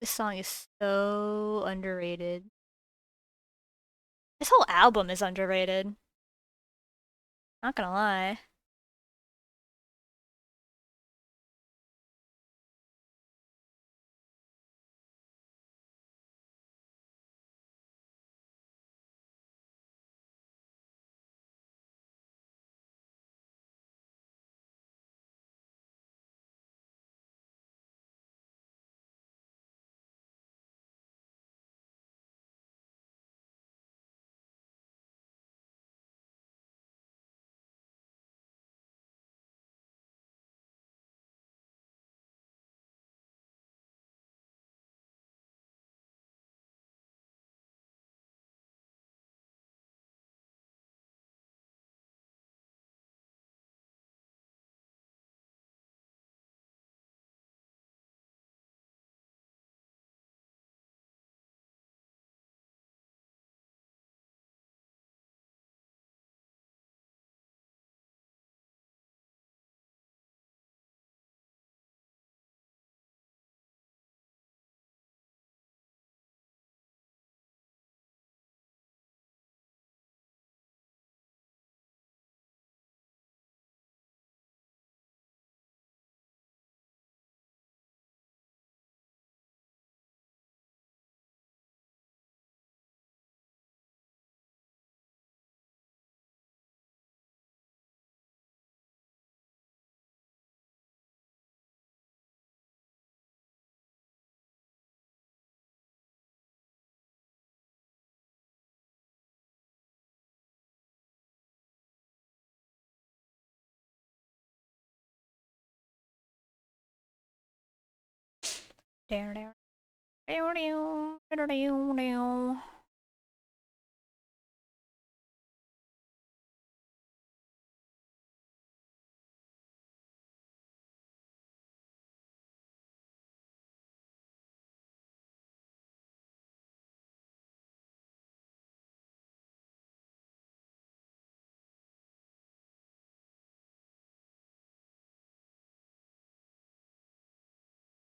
This song is so underrated. This whole album is underrated. Not gonna lie.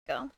Go.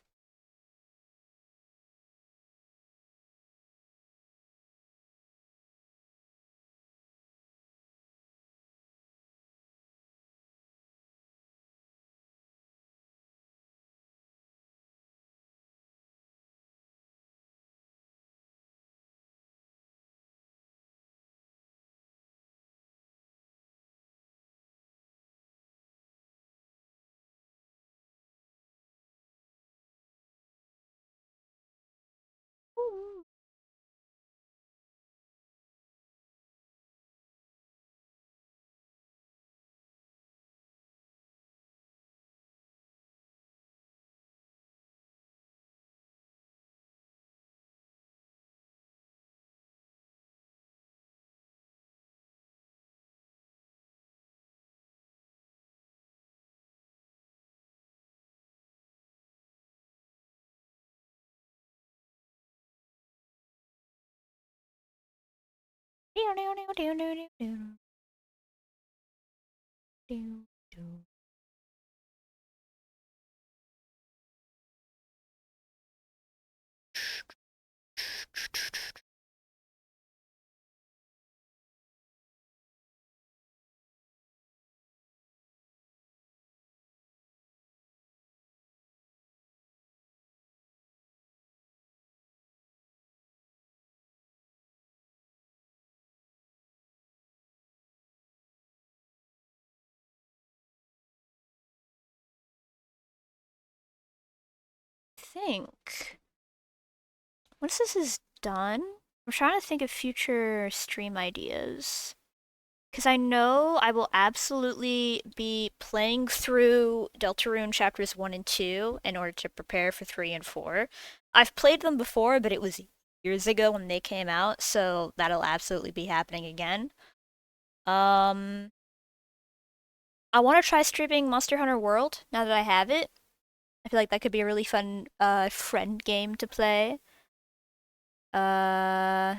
Think once this is done, I'm trying to think of future stream ideas. Because I know I will absolutely be playing through Deltarune chapters 1 and 2 in order to prepare for 3 and 4. I've played them before, but it was years ago when they came out, so that'll absolutely be happening again. Um, I want to try streaming Monster Hunter World now that I have it. I feel like that could be a really fun friend game to play. Uh,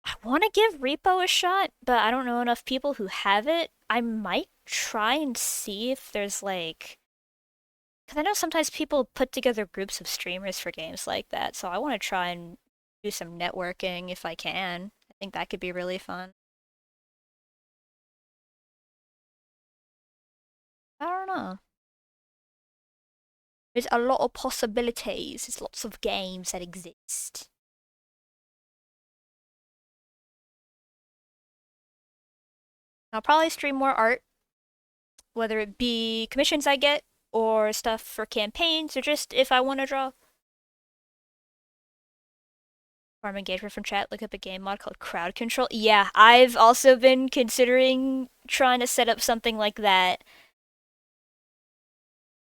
I want to give Repo a shot, but I don't know enough people who have it. I might try and see if there's like Because I know sometimes people put together groups of streamers for games like that, so I want to try and do some networking if I can. I think that could be really fun. I don't know. There's a lot of possibilities. There's lots of games that exist. I'll probably stream more art, whether it be commissions I get or stuff for campaigns or just if I want to draw. Farm engagement from chat, look up a game mod called Crowd Control. Yeah, I've also been considering trying to set up something like that.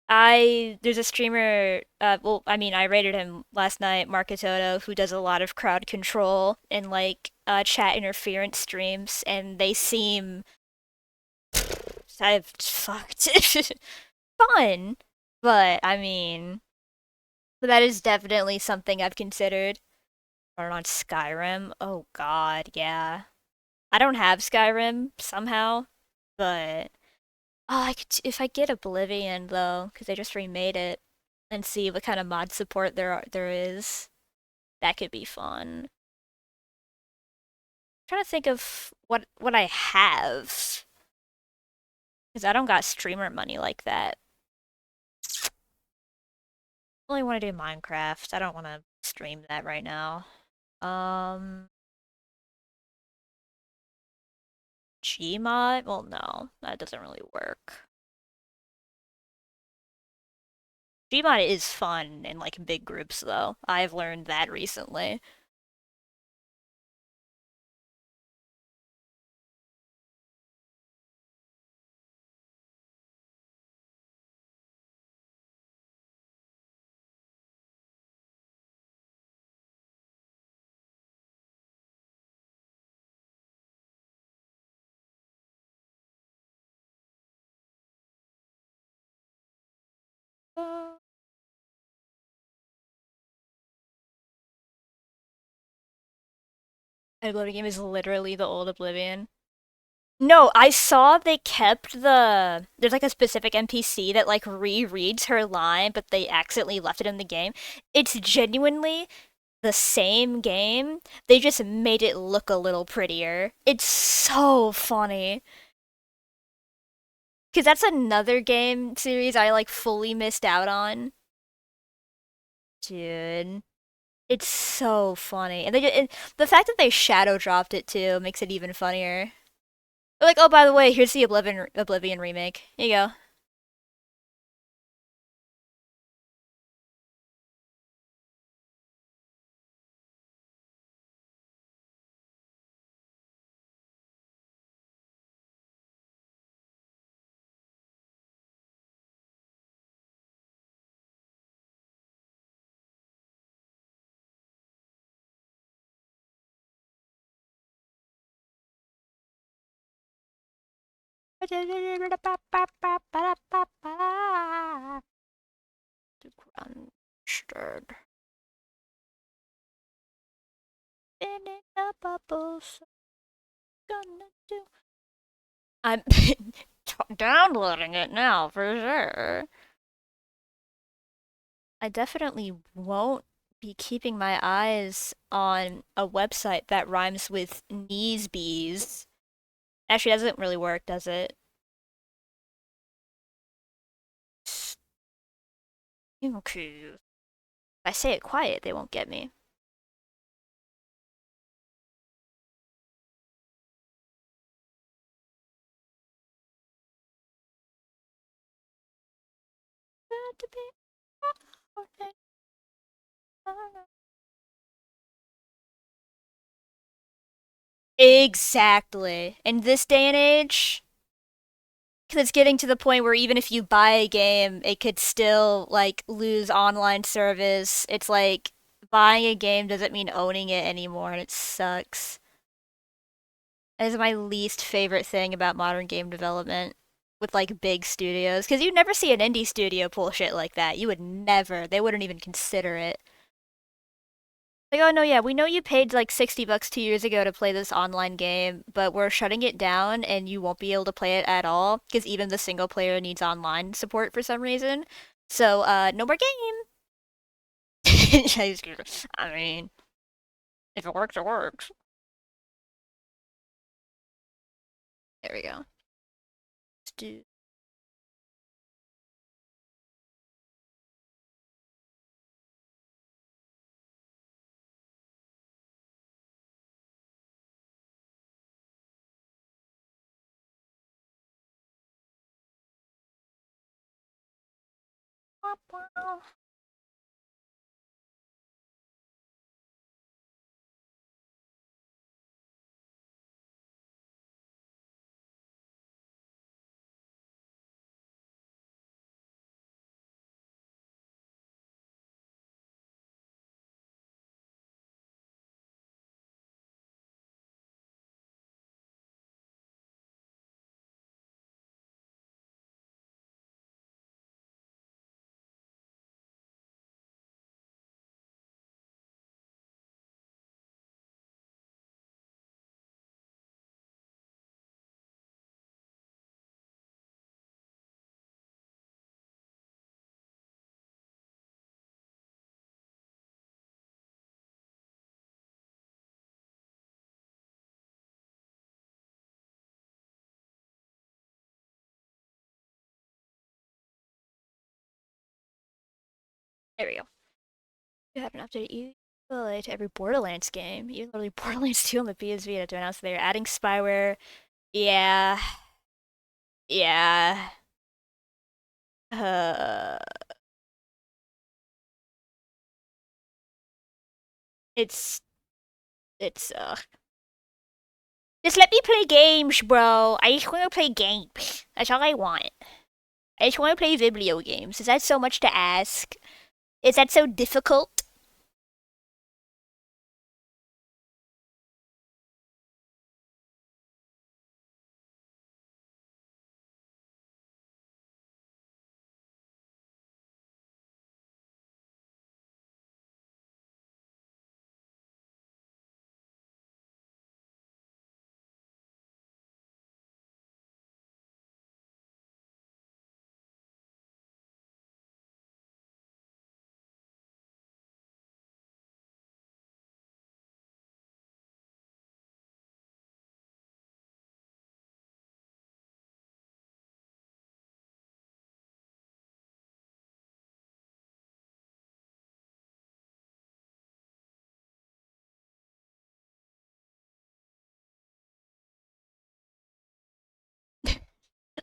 There's a streamer, well, I mean, I rated him last night, Marketoto, who does a lot of crowd control and like chat interference streams, and they seem I've fucked fun, but I mean, that is definitely something I've considered. Or on Skyrim. Oh God, yeah. I don't have Skyrim somehow, but oh, if I get Oblivion though, because they just remade it, and see what kind of mod support there is, that could be fun. I'm trying to think of what I have, because I don't got streamer money like that. I only want to do Minecraft. I don't want to stream that right now. Um, Gmod? Well, no, that doesn't really work. Gmod is fun in like big groups though. I've learned that recently. Oblivion game is literally the old Oblivion. No, I saw they kept there's like a specific NPC that like rereads her line, but they accidentally left it in the game. It's genuinely the same game. They just made it look a little prettier. It's so funny. Cause that's another game series I like fully missed out on. Dude. It's so funny. And the fact that they shadow dropped it too makes it even funnier. They're like, oh, by the way, here's the Oblivion remake. Here you go. Stirred. In the bubbles, gonna do. I'm downloading it now for sure. I definitely won't be keeping my eyes on a website that rhymes with knees bees. Actually, doesn't really work, does it? Okay. If I say it quiet, they won't get me. Exactly. In this day and age, because it's getting to the point where even if you buy a game, it could still like lose online service. It's like buying a game doesn't mean owning it anymore, and it sucks. That is my least favorite thing about modern game development with like big studios, because you never see an indie studio pull shit like that. You would never. They wouldn't even consider it. Like, oh no, yeah, we know you paid like $60 2 years ago to play this online game, but we're shutting it down and you won't be able to play it at all because even the single player needs online support for some reason. So, no more game. I mean, if it works, it works. There we go. Let's do. There we go. You have an update you to every Borderlands game, even literally Borderlands 2 on the PS Vita to announce they're adding spyware. Yeah. Yeah. Uh, it's it's. Just let me play games, bro. I just want to play games. That's all I want. I just want to play video games. Is that so much to ask? Is that so difficult?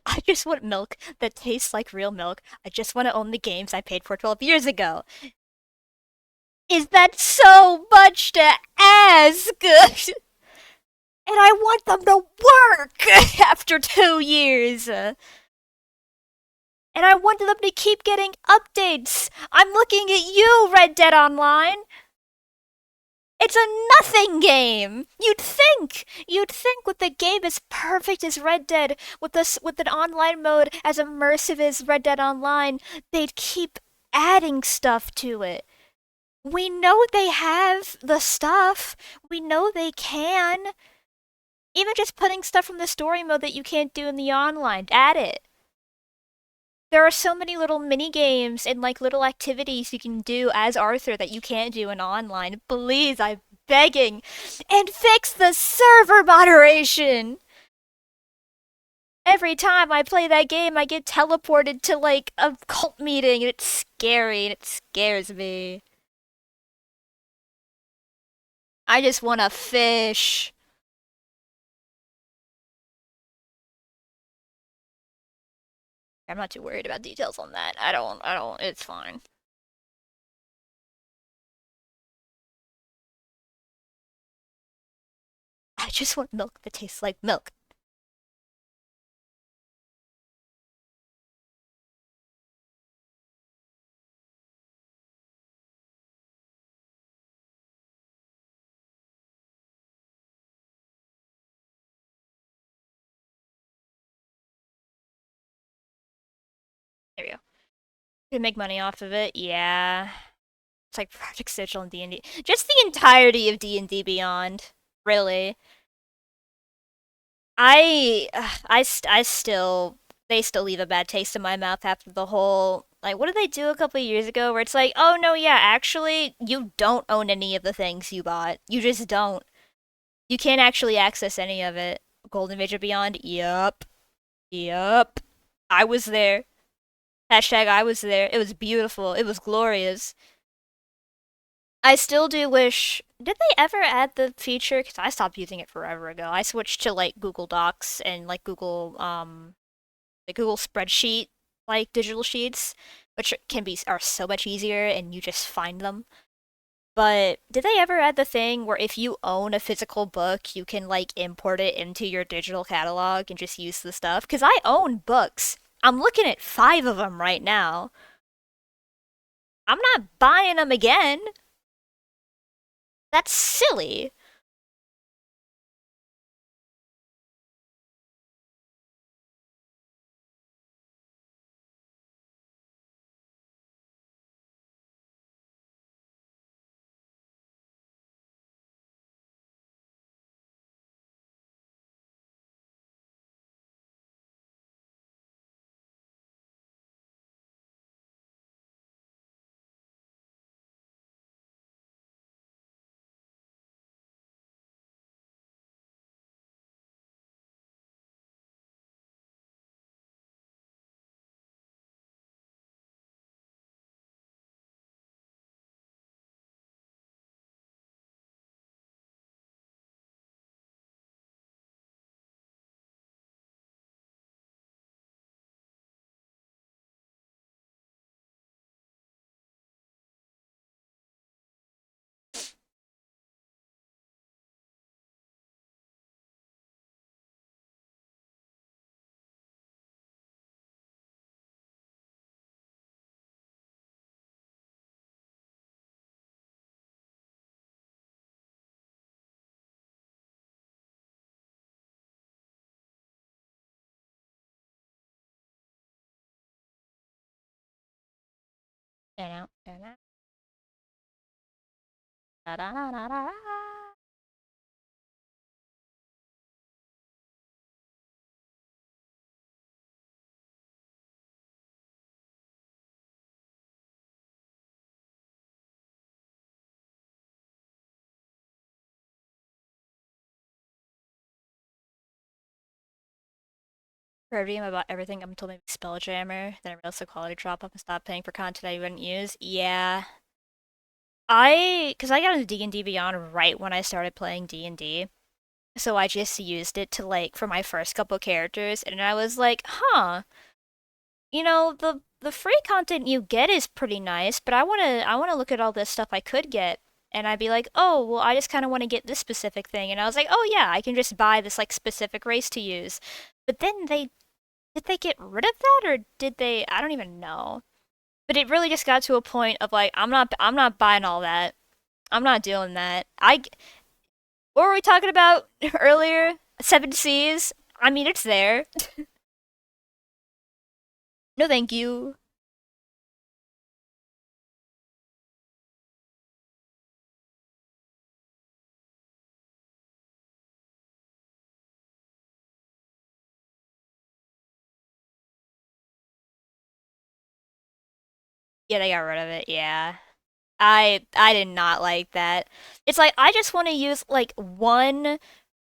I just want milk that tastes like real milk. I just want to own the games I paid for 12 years ago. Is that so much to ask? And I want them to work after 2 years. And I want them to keep getting updates. I'm looking at you, Red Dead Online. It's a nothing game. You'd think with a game as perfect as Red Dead, with this with an online mode as immersive as Red Dead Online, they'd keep adding stuff to it. We know they have the stuff. We know they can. Even just putting stuff from the story mode that you can't do in the online, add it. There are so many little mini games and like little activities you can do as Arthur that you can't do in online. Please, I'm begging. And fix the server moderation! Every time I play that game, I get teleported to like a cult meeting and it's scary and it scares me. I just want to fish. I'm not too worried about details on that. It's fine. I just want milk that tastes like milk. There we go. To make money off of it, yeah. It's like Project Sigil and D&D. Just the entirety of D&D Beyond, really. I still, they still leave a bad taste in my mouth after the whole Like, what did they do a couple of years ago where it's like, oh no, yeah, actually, you don't own any of the things you bought. You just don't. You can't actually access any of it. Golden Age of Beyond? Yup. Yup. I was there. Hashtag I was there. It was beautiful. It was glorious. I still do wish. Did they ever add the feature? Because I stopped using it forever ago. I switched to like Google Docs and like the Google spreadsheet, like digital sheets, which can be are so much easier and you just find them. But did they ever add the thing where if you own a physical book, you can like import it into your digital catalog and just use the stuff? Because I own books. I'm looking at 5 of them right now. I'm not buying them again. That's silly. Review about everything up until maybe Spelljammer, then I realized the quality drop off and stopped paying for content I wouldn't use. Yeah. Cause I got into D&D Beyond right when I started playing D&D. So I just used it to like, for my first couple characters, and I was like, huh, the free content you get is pretty nice, but I wanna look at all this stuff I could get. And I'd be like, oh, well, I just kind of want to get this specific thing. And I was like, oh yeah, I can just buy this like specific race to use. But then did they get rid of that or did they? I don't even know. But it really just got to a point of like I'm not buying all that. I'm not doing that. What were we talking about earlier? Seven Seas. I mean, it's there. No, thank you. Yeah, they got rid of it. Yeah. I did not like that. It's like I just want to use like one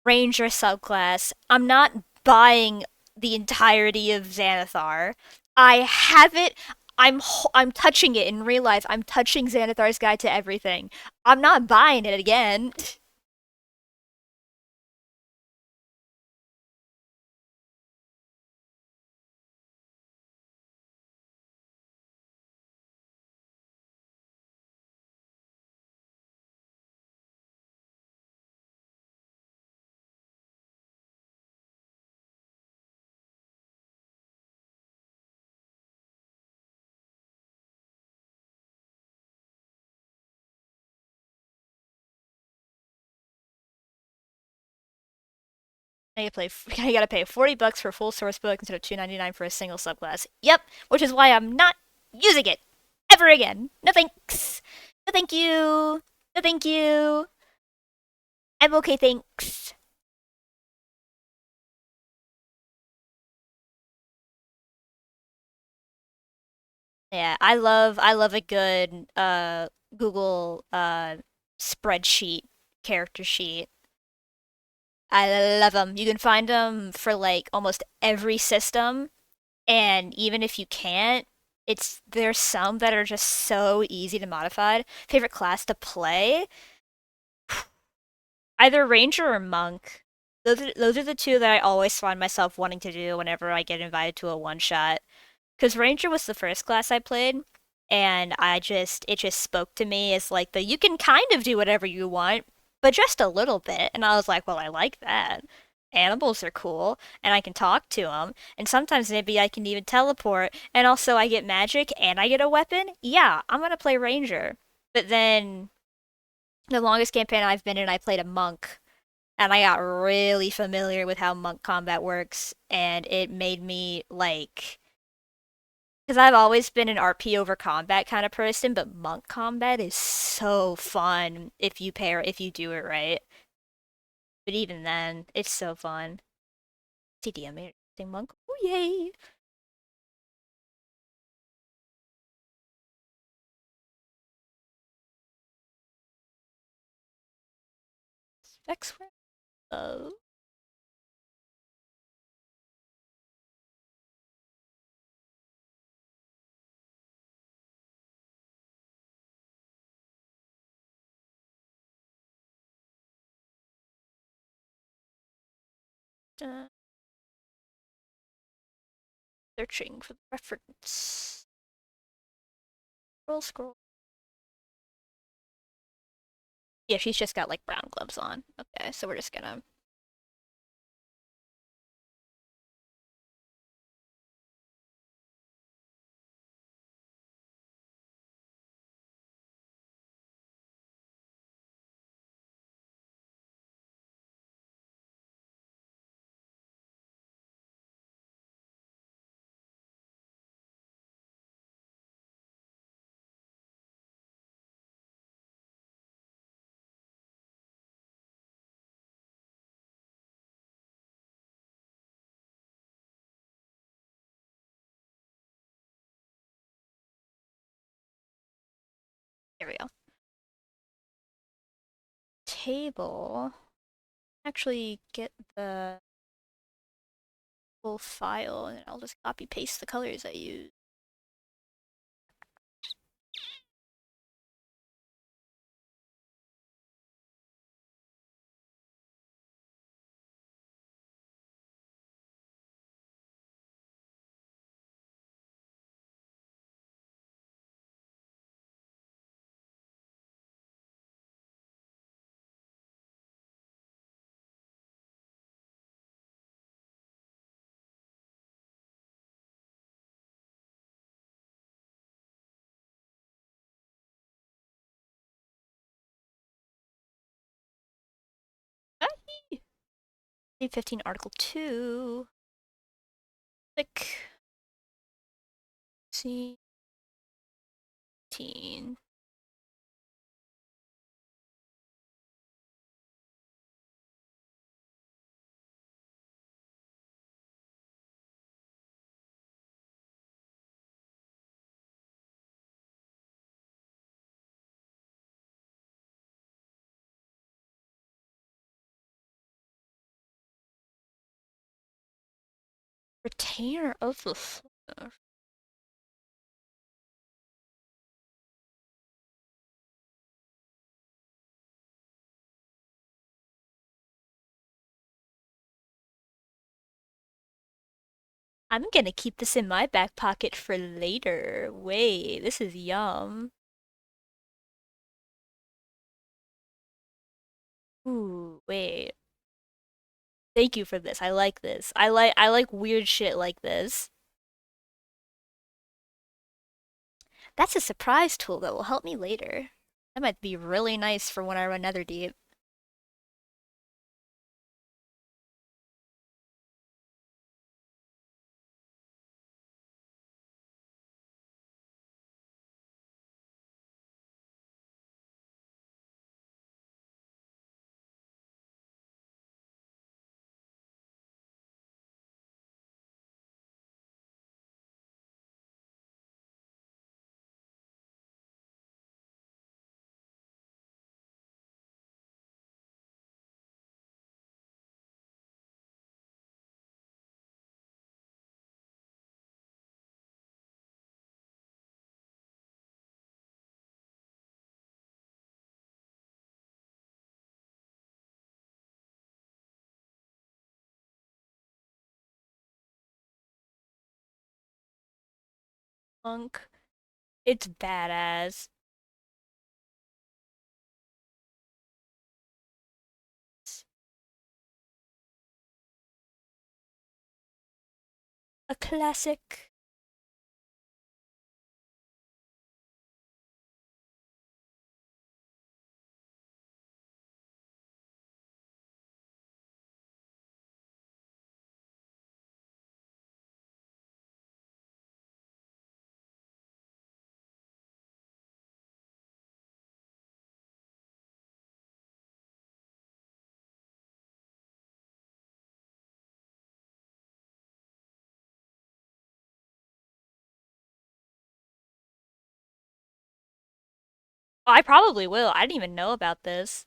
ranger subclass. I'm not buying the entirety of Xanathar. I have it. I'm touching it in real life. I'm touching Xanathar's Guide to Everything. I'm not buying it again. I gotta pay $40 for a full source book instead of $2.99 for a single subclass. Yep, which is why I'm not using it ever again. No thanks. No thank you. No thank you. I'm okay, thanks. Yeah, I love a good Google spreadsheet character sheet. I love them. You can find them for like almost every system, and even if you can't, there's some that are just so easy to modify. Favorite class to play? Either ranger or monk. Those are the two that I always find myself wanting to do whenever I get invited to a one shot. Because ranger was the first class I played, and it just spoke to me as like the you can kind of do whatever you want, but just a little bit. And I was like, well, I like that. Animals are cool, and I can talk to them, and sometimes maybe I can even teleport, and also I get magic and I get a weapon. Yeah, I'm gonna play ranger. But then the longest campaign I've been in, I played a monk, and I got really familiar with how monk combat works, and it made me like because I've always been an RP over combat kind of person, but monk combat is so fun if you do it right. But even then, it's so fun. TDM interesting monk. Oh yay! Specs for love. Uh, Searching for the reference. Scroll, scroll. Yeah, she's just got like brown gloves on. Okay, so we're just gonna there we go. Table. Actually, get the full file, and I'll just copy paste the colors I use. Ah, 15 Article 2. Click. 16. Retainer of the Floor. I'm gonna keep this in my back pocket for later. Wait, this is yum. Ooh, wait. Thank you for this. I like this. I like weird shit like this. That's a surprise tool that will help me later. That might be really nice for when I run Netherdeep. Punk. It's badass. A classic. I probably will. I didn't even know about this.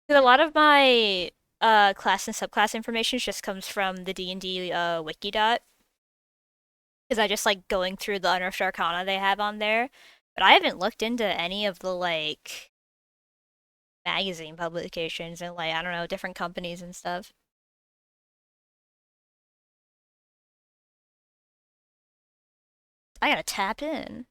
'Cause a lot of my class and subclass information just comes from the D&D wiki dot. Because I just like going through the Unearthed Arcana they have on there. But I haven't looked into any of the like magazine publications and like I don't know, different companies and stuff. I gotta tap in.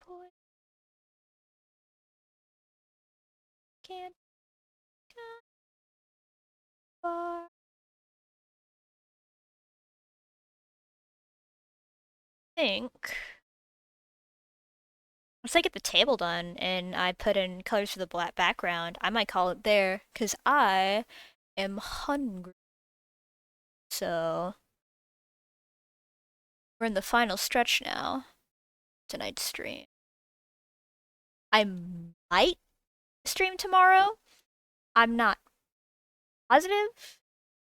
Boy, can't go far. Think once I get the table done and I put in colors for the black background, I might call it there because I am hungry. So we're in the final stretch now. Tonight's stream. I might stream tomorrow. I'm not positive.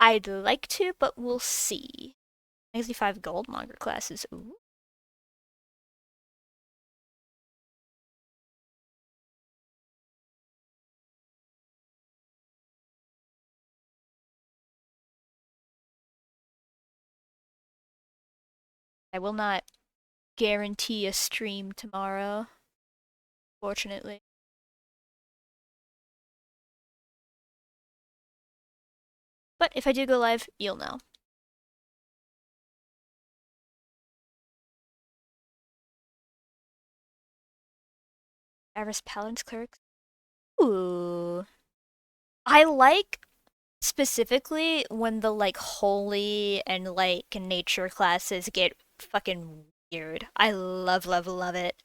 I'd like to, but we'll see. 95 gold monger classes. Ooh. I will not guarantee a stream tomorrow, fortunately. But if I do go live, you'll know. Avarice Paladins Clerics. Ooh. I like specifically when the like holy and like nature classes get fucking weird. I love, love, love it.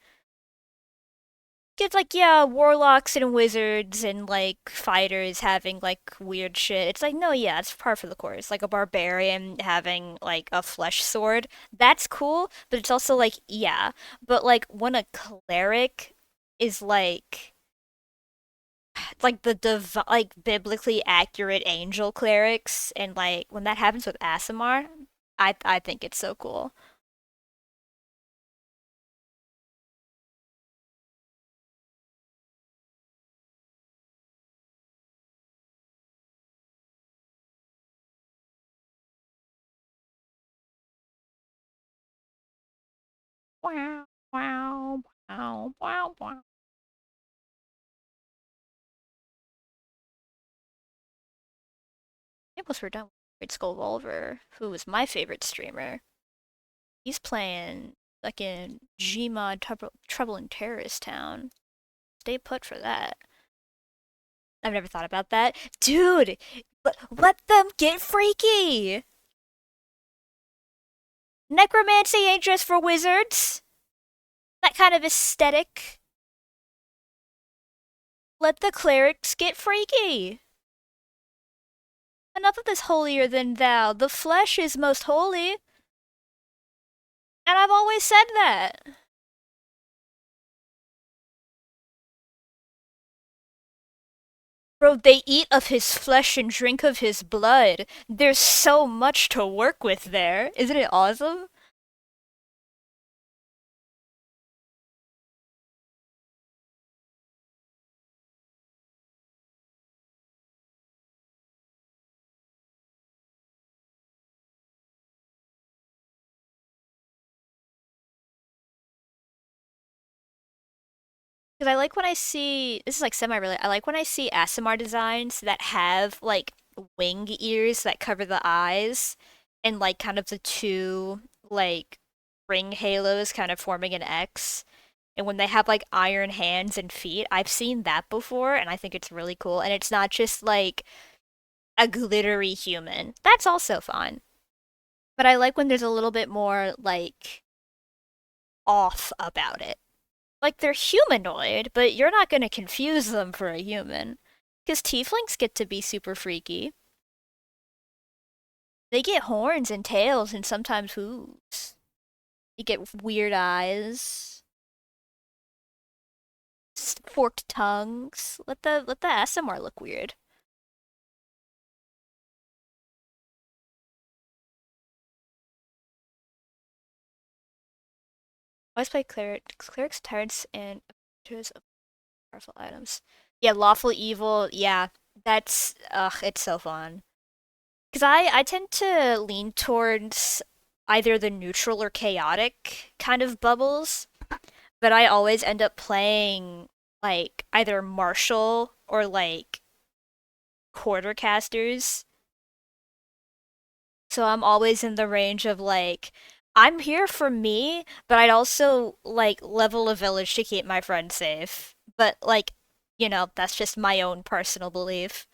It's like, yeah, warlocks and wizards and like fighters having like weird shit. It's like, no, yeah, it's par for the course. Like a barbarian having like a flesh sword. That's cool, but it's also like, yeah. But like when a cleric is like the like biblically accurate angel clerics and like when that happens with Asimar, I think it's so cool. Wow, wow, wow, wow, wow. It was for done with Great Skull Volver, who was my favorite streamer. He's playing like in Gmod Trouble in Terrorist Town. Stay put for that. I've never thought about that. Dude, let them get freaky! Necromancy ain't just for wizards. That kind of aesthetic. Let the clerics get freaky. Enough of this holier than thou. The flesh is most holy. And I've always said that. Bro, they eat of his flesh and drink of his blood. There's so much to work with there. Isn't it awesome? Because I like when I see this is like semi-related. I like when I see ASMR designs that have like wing ears that cover the eyes and like kind of the two like ring halos kind of forming an X. And when they have like iron hands and feet, I've seen that before and I think it's really cool. And it's not just like a glittery human. That's also fun. But I like when there's a little bit more like off about it. Like they're humanoid, but you're not going to confuse them for a human. Because tieflings get to be super freaky. They get horns and tails and sometimes hooves. You get weird eyes, forked tongues. Let the ASMR look weird. Always play clerics, tyrants, and creatures of powerful items. Yeah, lawful evil. Yeah, that's it's so fun. Because I tend to lean towards either the neutral or chaotic kind of bubbles, but I always end up playing like either martial or like quartercasters. So I'm always in the range of like I'm here for me, but I'd also like level a village to keep my friends safe. But like, that's just my own personal belief.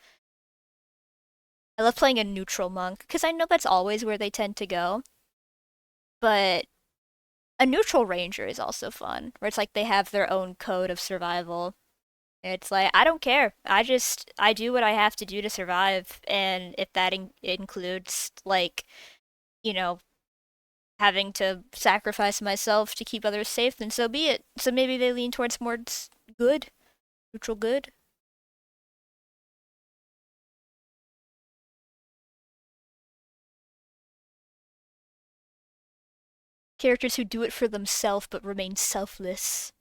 I love playing a neutral monk because I know that's always where they tend to go. But a neutral ranger is also fun, where it's like they have their own code of survival. It's like I don't care. I do what I have to do to survive, and if that includes like you know having to sacrifice myself to keep others safe, then so be it. So maybe they lean towards more good, neutral good. Characters who do it for themselves but remain selfless.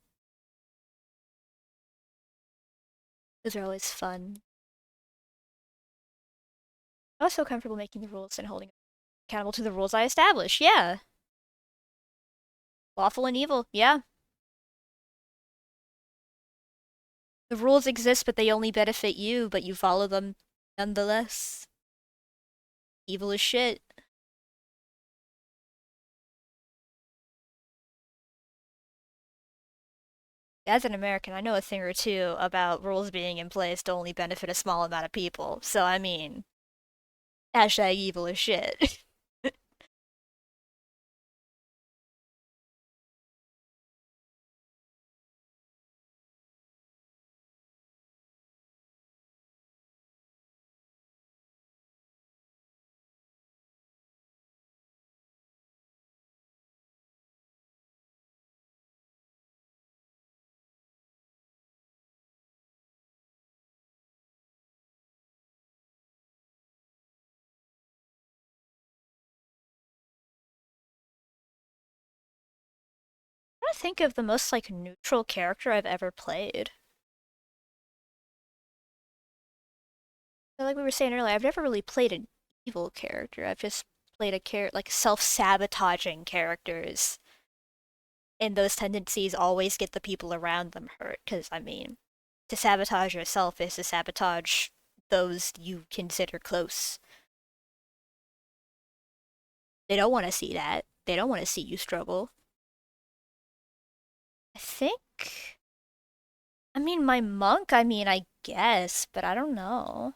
Those are always fun. I was so comfortable making the rules and holding accountable to the rules I establish. Yeah. Lawful and evil. Yeah. The rules exist, but they only benefit you, but you follow them nonetheless. Evil as shit. As an American, I know a thing or two about rules being in place to only benefit a small amount of people. So, I mean, hashtag evil as shit. I'm trying to think of the most, like, neutral character I've ever played. So like we were saying earlier, I've never really played an evil character. I've just played a character, like, self-sabotaging characters. And those tendencies always get the people around them hurt, because, I mean, to sabotage yourself is to sabotage those you consider close. They don't want to see that. They don't want to see you struggle. I think. I mean, my monk, I mean, I guess, but I don't know.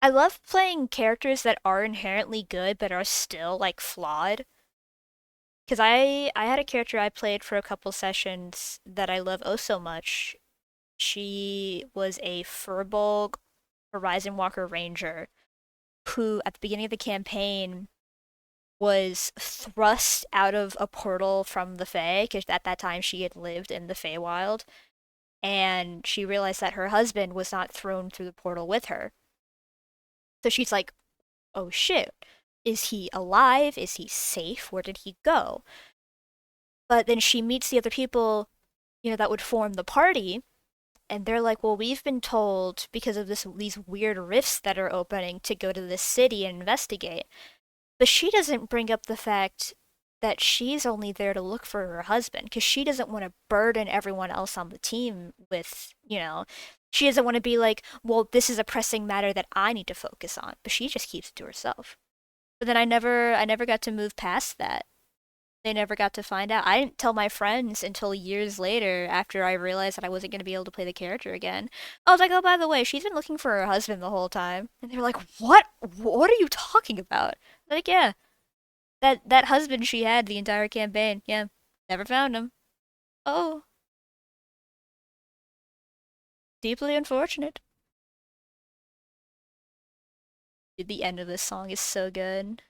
I love playing characters that are inherently good but are still, like, flawed. Because I had a character I played for a couple sessions that I love oh so much. She was a Furbolg Horizon Walker Ranger who, at the beginning of the campaign, was thrust out of a portal from the Fae, because at that time she had lived in the Feywild, and she realized that her husband was not thrown through the portal with her. So she's like, oh shit, is he alive? Is he safe? Where did he go? But then she meets the other people, that would form the party, and they're like, well, we've been told because of these weird rifts that are opening to go to this city and investigate. But she doesn't bring up the fact that she's only there to look for her husband because she doesn't want to burden everyone else on the team with, she doesn't want to be like, well, this is a pressing matter that I need to focus on, but she just keeps it to herself. But then I never got to move past that. They never got to find out. I didn't tell my friends until years later after I realized that I wasn't going to be able to play the character again. I was like, oh, by the way, she's been looking for her husband the whole time. And they were like, what? What are you talking about? Like, yeah, that husband she had the entire campaign. Yeah, never found him. Oh, deeply unfortunate. Dude, the end of this song is so good.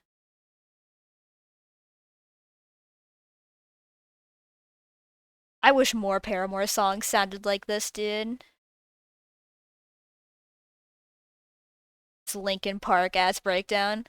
I wish more Paramore songs sounded like this, dude. It's Linkin Park ass breakdown.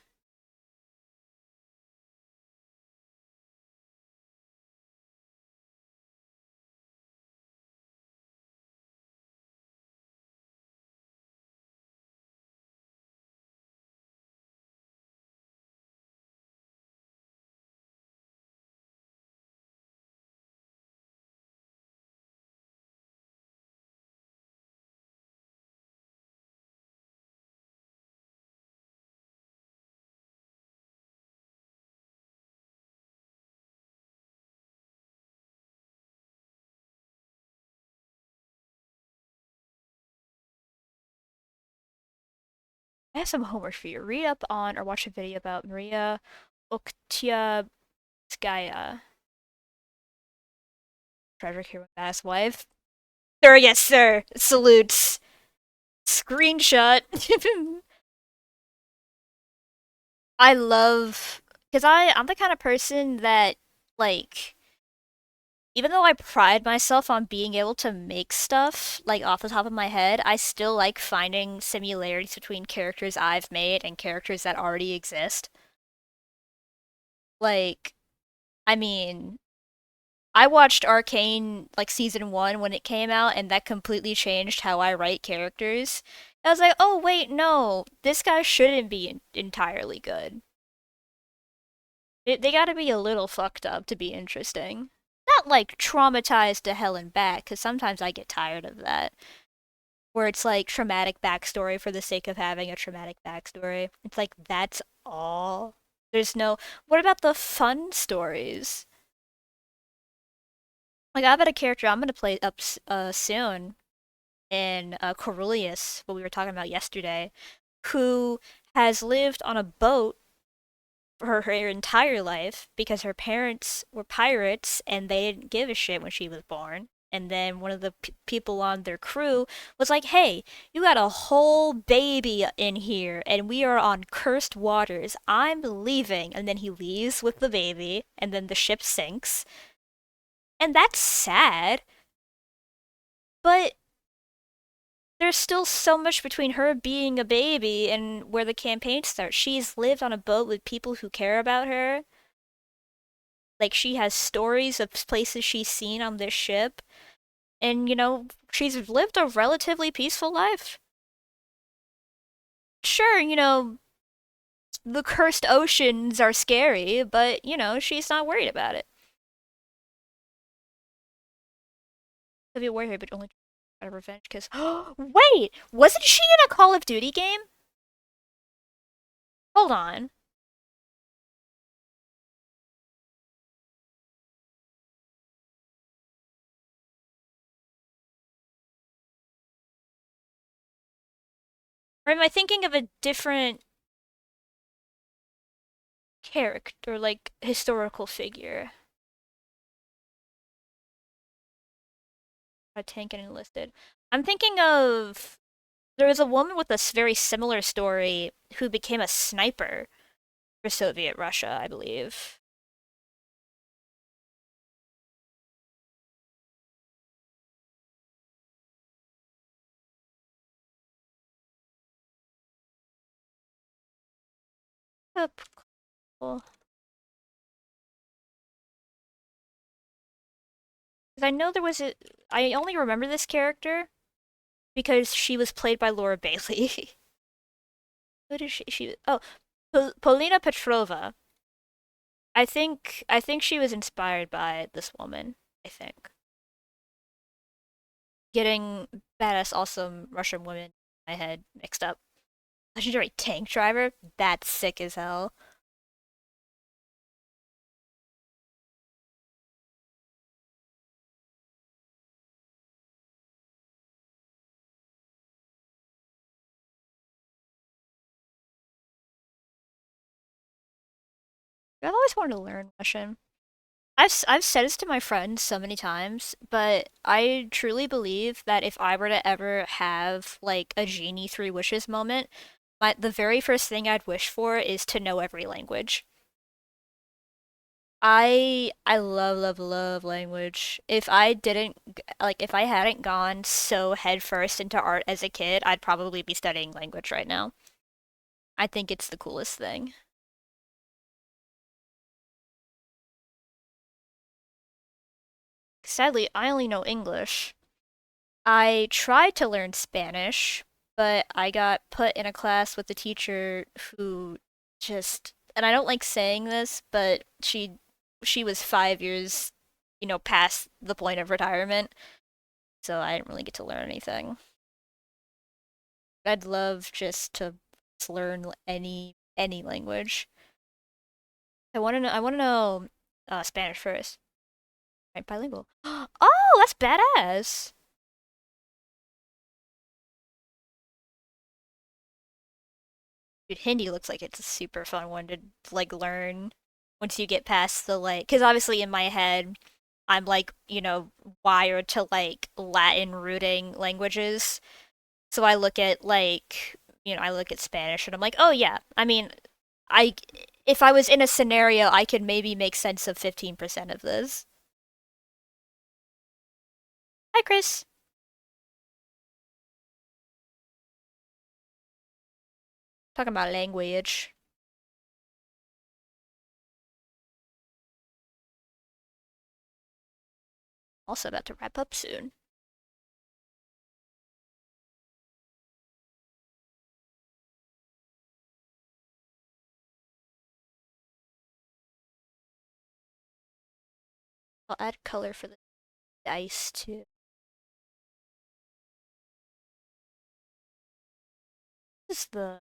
I have some homework for you. Read up on or watch a video about Maria Oktyabrskaya, Frederick Hero wife. Sir, yes, sir. Salutes. Screenshot. I love because I'm the kind of person that like even though I pride myself on being able to make stuff like off the top of my head, I still like finding similarities between characters I've made and characters that already exist. Like, I mean, I watched Arcane like season 1 when it came out and that completely changed how I write characters. I was like, "Oh, wait, no. This guy shouldn't be entirely good." They got to be a little fucked up to be interesting. Not like traumatized to hell and back, because sometimes I get tired of that. Where it's like traumatic backstory for the sake of having a traumatic backstory. It's like, that's all. There's no. What about the fun stories? Like, I've got a character I'm gonna play up soon in Corullius, what we were talking about yesterday, who has lived on a boat her entire life because her parents were pirates and they didn't give a shit when she was born. And then one of the people on their crew was like, hey, you got a whole baby in here and we are on cursed waters. I'm leaving. And then he leaves with the baby and then the ship sinks. And that's sad. But there's still so much between her being a baby and where the campaign starts. She's lived on a boat with people who care about her. Like, she has stories of places she's seen on this ship, and, she's lived a relatively peaceful life. Sure, the cursed oceans are scary, but, she's not worried about it. To be worried, but only out of revenge, because. Wait! Wasn't she in a Call of Duty game? Hold on. Or am I thinking of a different character, like, historical figure? A tank getting enlisted. I'm thinking of there was a woman with a very similar story who became a sniper for Soviet Russia, I believe. Oh, cool. Because I know there was a. I only remember this character because she was played by Laura Bailey. Who did she? Oh, Polina Petrova. I think she was inspired by this woman, I think. Getting badass awesome Russian women in my head mixed up. Legendary tank driver? That's sick as hell. I've always wanted to learn Russian. I've said this to my friends so many times, but I truly believe that if I were to ever have like a genie three wishes moment, the very first thing I'd wish for is to know every language. I love love love language. If I didn't if I hadn't gone so headfirst into art as a kid, I'd probably be studying language right now. I think it's the coolest thing. Sadly, I only know English. I tried to learn Spanish, but I got put in a class with a teacher who just, and I don't like saying this, but she was 5 years, past the point of retirement, so I didn't really get to learn anything. I'd love just to learn any language. I want to know Spanish first. Right, bilingual. Oh, that's badass. Dude, Hindi looks like it's a super fun one to like learn once you get past the like, because obviously in my head I'm like wired to like Latin rooting languages, so I look at I look at Spanish and I'm like, oh yeah, I mean, I if I was in a scenario I could maybe make sense of 15% of this. Hi Chris, talking about language. Also about to wrap up soon. I'll add color for the dice too. This is the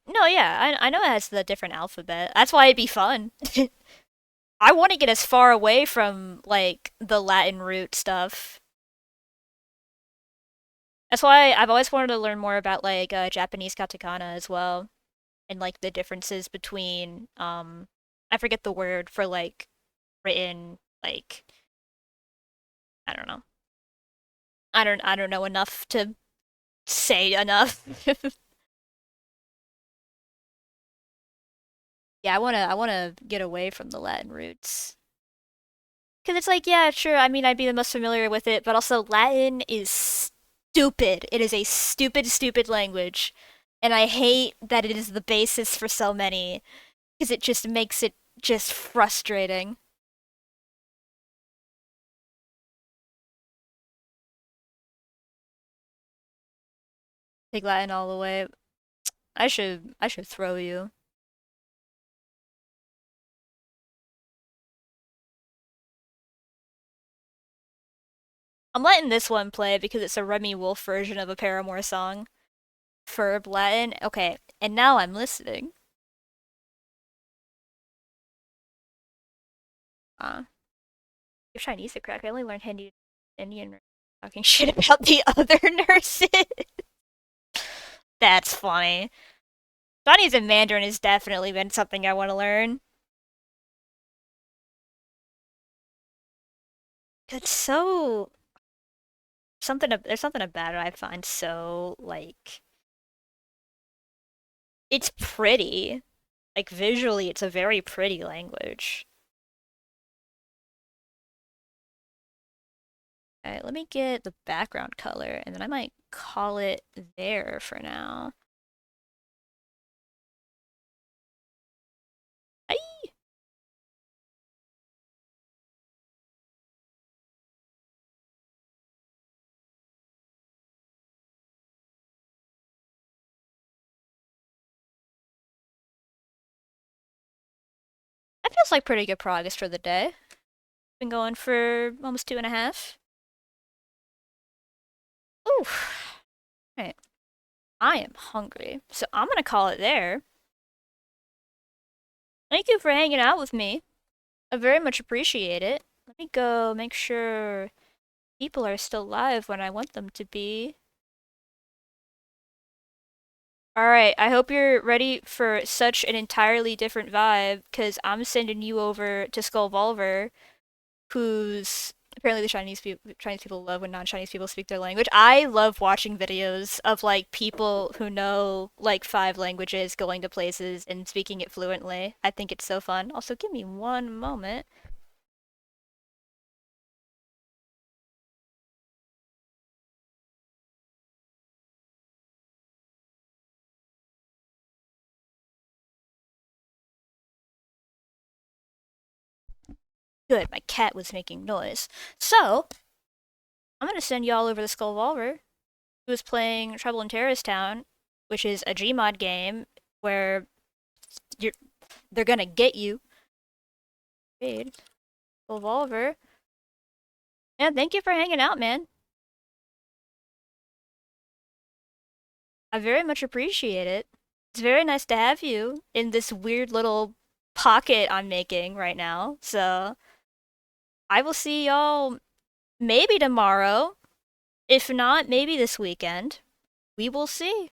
No, yeah, I know it has the different alphabet. That's why it'd be fun. I want to get as far away from like the Latin root stuff. That's why I've always wanted to learn more about like Japanese katakana as well, and like the differences between I forget the word for like written like I don't know. I don't know enough to say enough. Yeah, I want to get away from the Latin roots. Because it's like, yeah, sure, I mean, I'd be the most familiar with it, but also Latin is stupid. It is a stupid, stupid language. And I hate that it is the basis for so many, because it just makes it just frustrating. Take Latin all the way. I should throw you. I'm letting this one play because it's a Remy Wolf version of a Paramore song. Ferb Latin. Okay, and now I'm listening. Uh, if Chinese are correct, I only learned Hindi Indian talking shit about the other nurses. That's funny. Chinese and Mandarin has definitely been something I want to learn. It's so there's something about it I find so like it's pretty. Like visually, it's a very pretty language. Alright, let me get the background color, and then I might call it there for now. Bye. Feels like pretty good progress for the day. Been going for almost 2.5. Ooh, right. I am hungry, so I'm gonna call it there. Thank you for hanging out with me. I very much appreciate it. Let me go make sure people are still live when I want them to be. Alright, I hope you're ready for such an entirely different vibe, because I'm sending you over to Skullvolver, who's apparently the Chinese people love when non-Chinese people speak their language. I love watching videos of like people who know like 5 languages going to places and speaking it fluently. I think it's so fun. Also, give me one moment. Good, my cat was making noise. So, I'm gonna send y'all over to Skullvolver, who is playing Trouble in Terrorist Town, which is a Gmod game where you're they're gonna get you. Raid Skullvolver. Yeah, thank you for hanging out, man. I very much appreciate it. It's very nice to have you in this weird little pocket I'm making right now. So, I will see y'all maybe tomorrow. If not, maybe this weekend. We will see.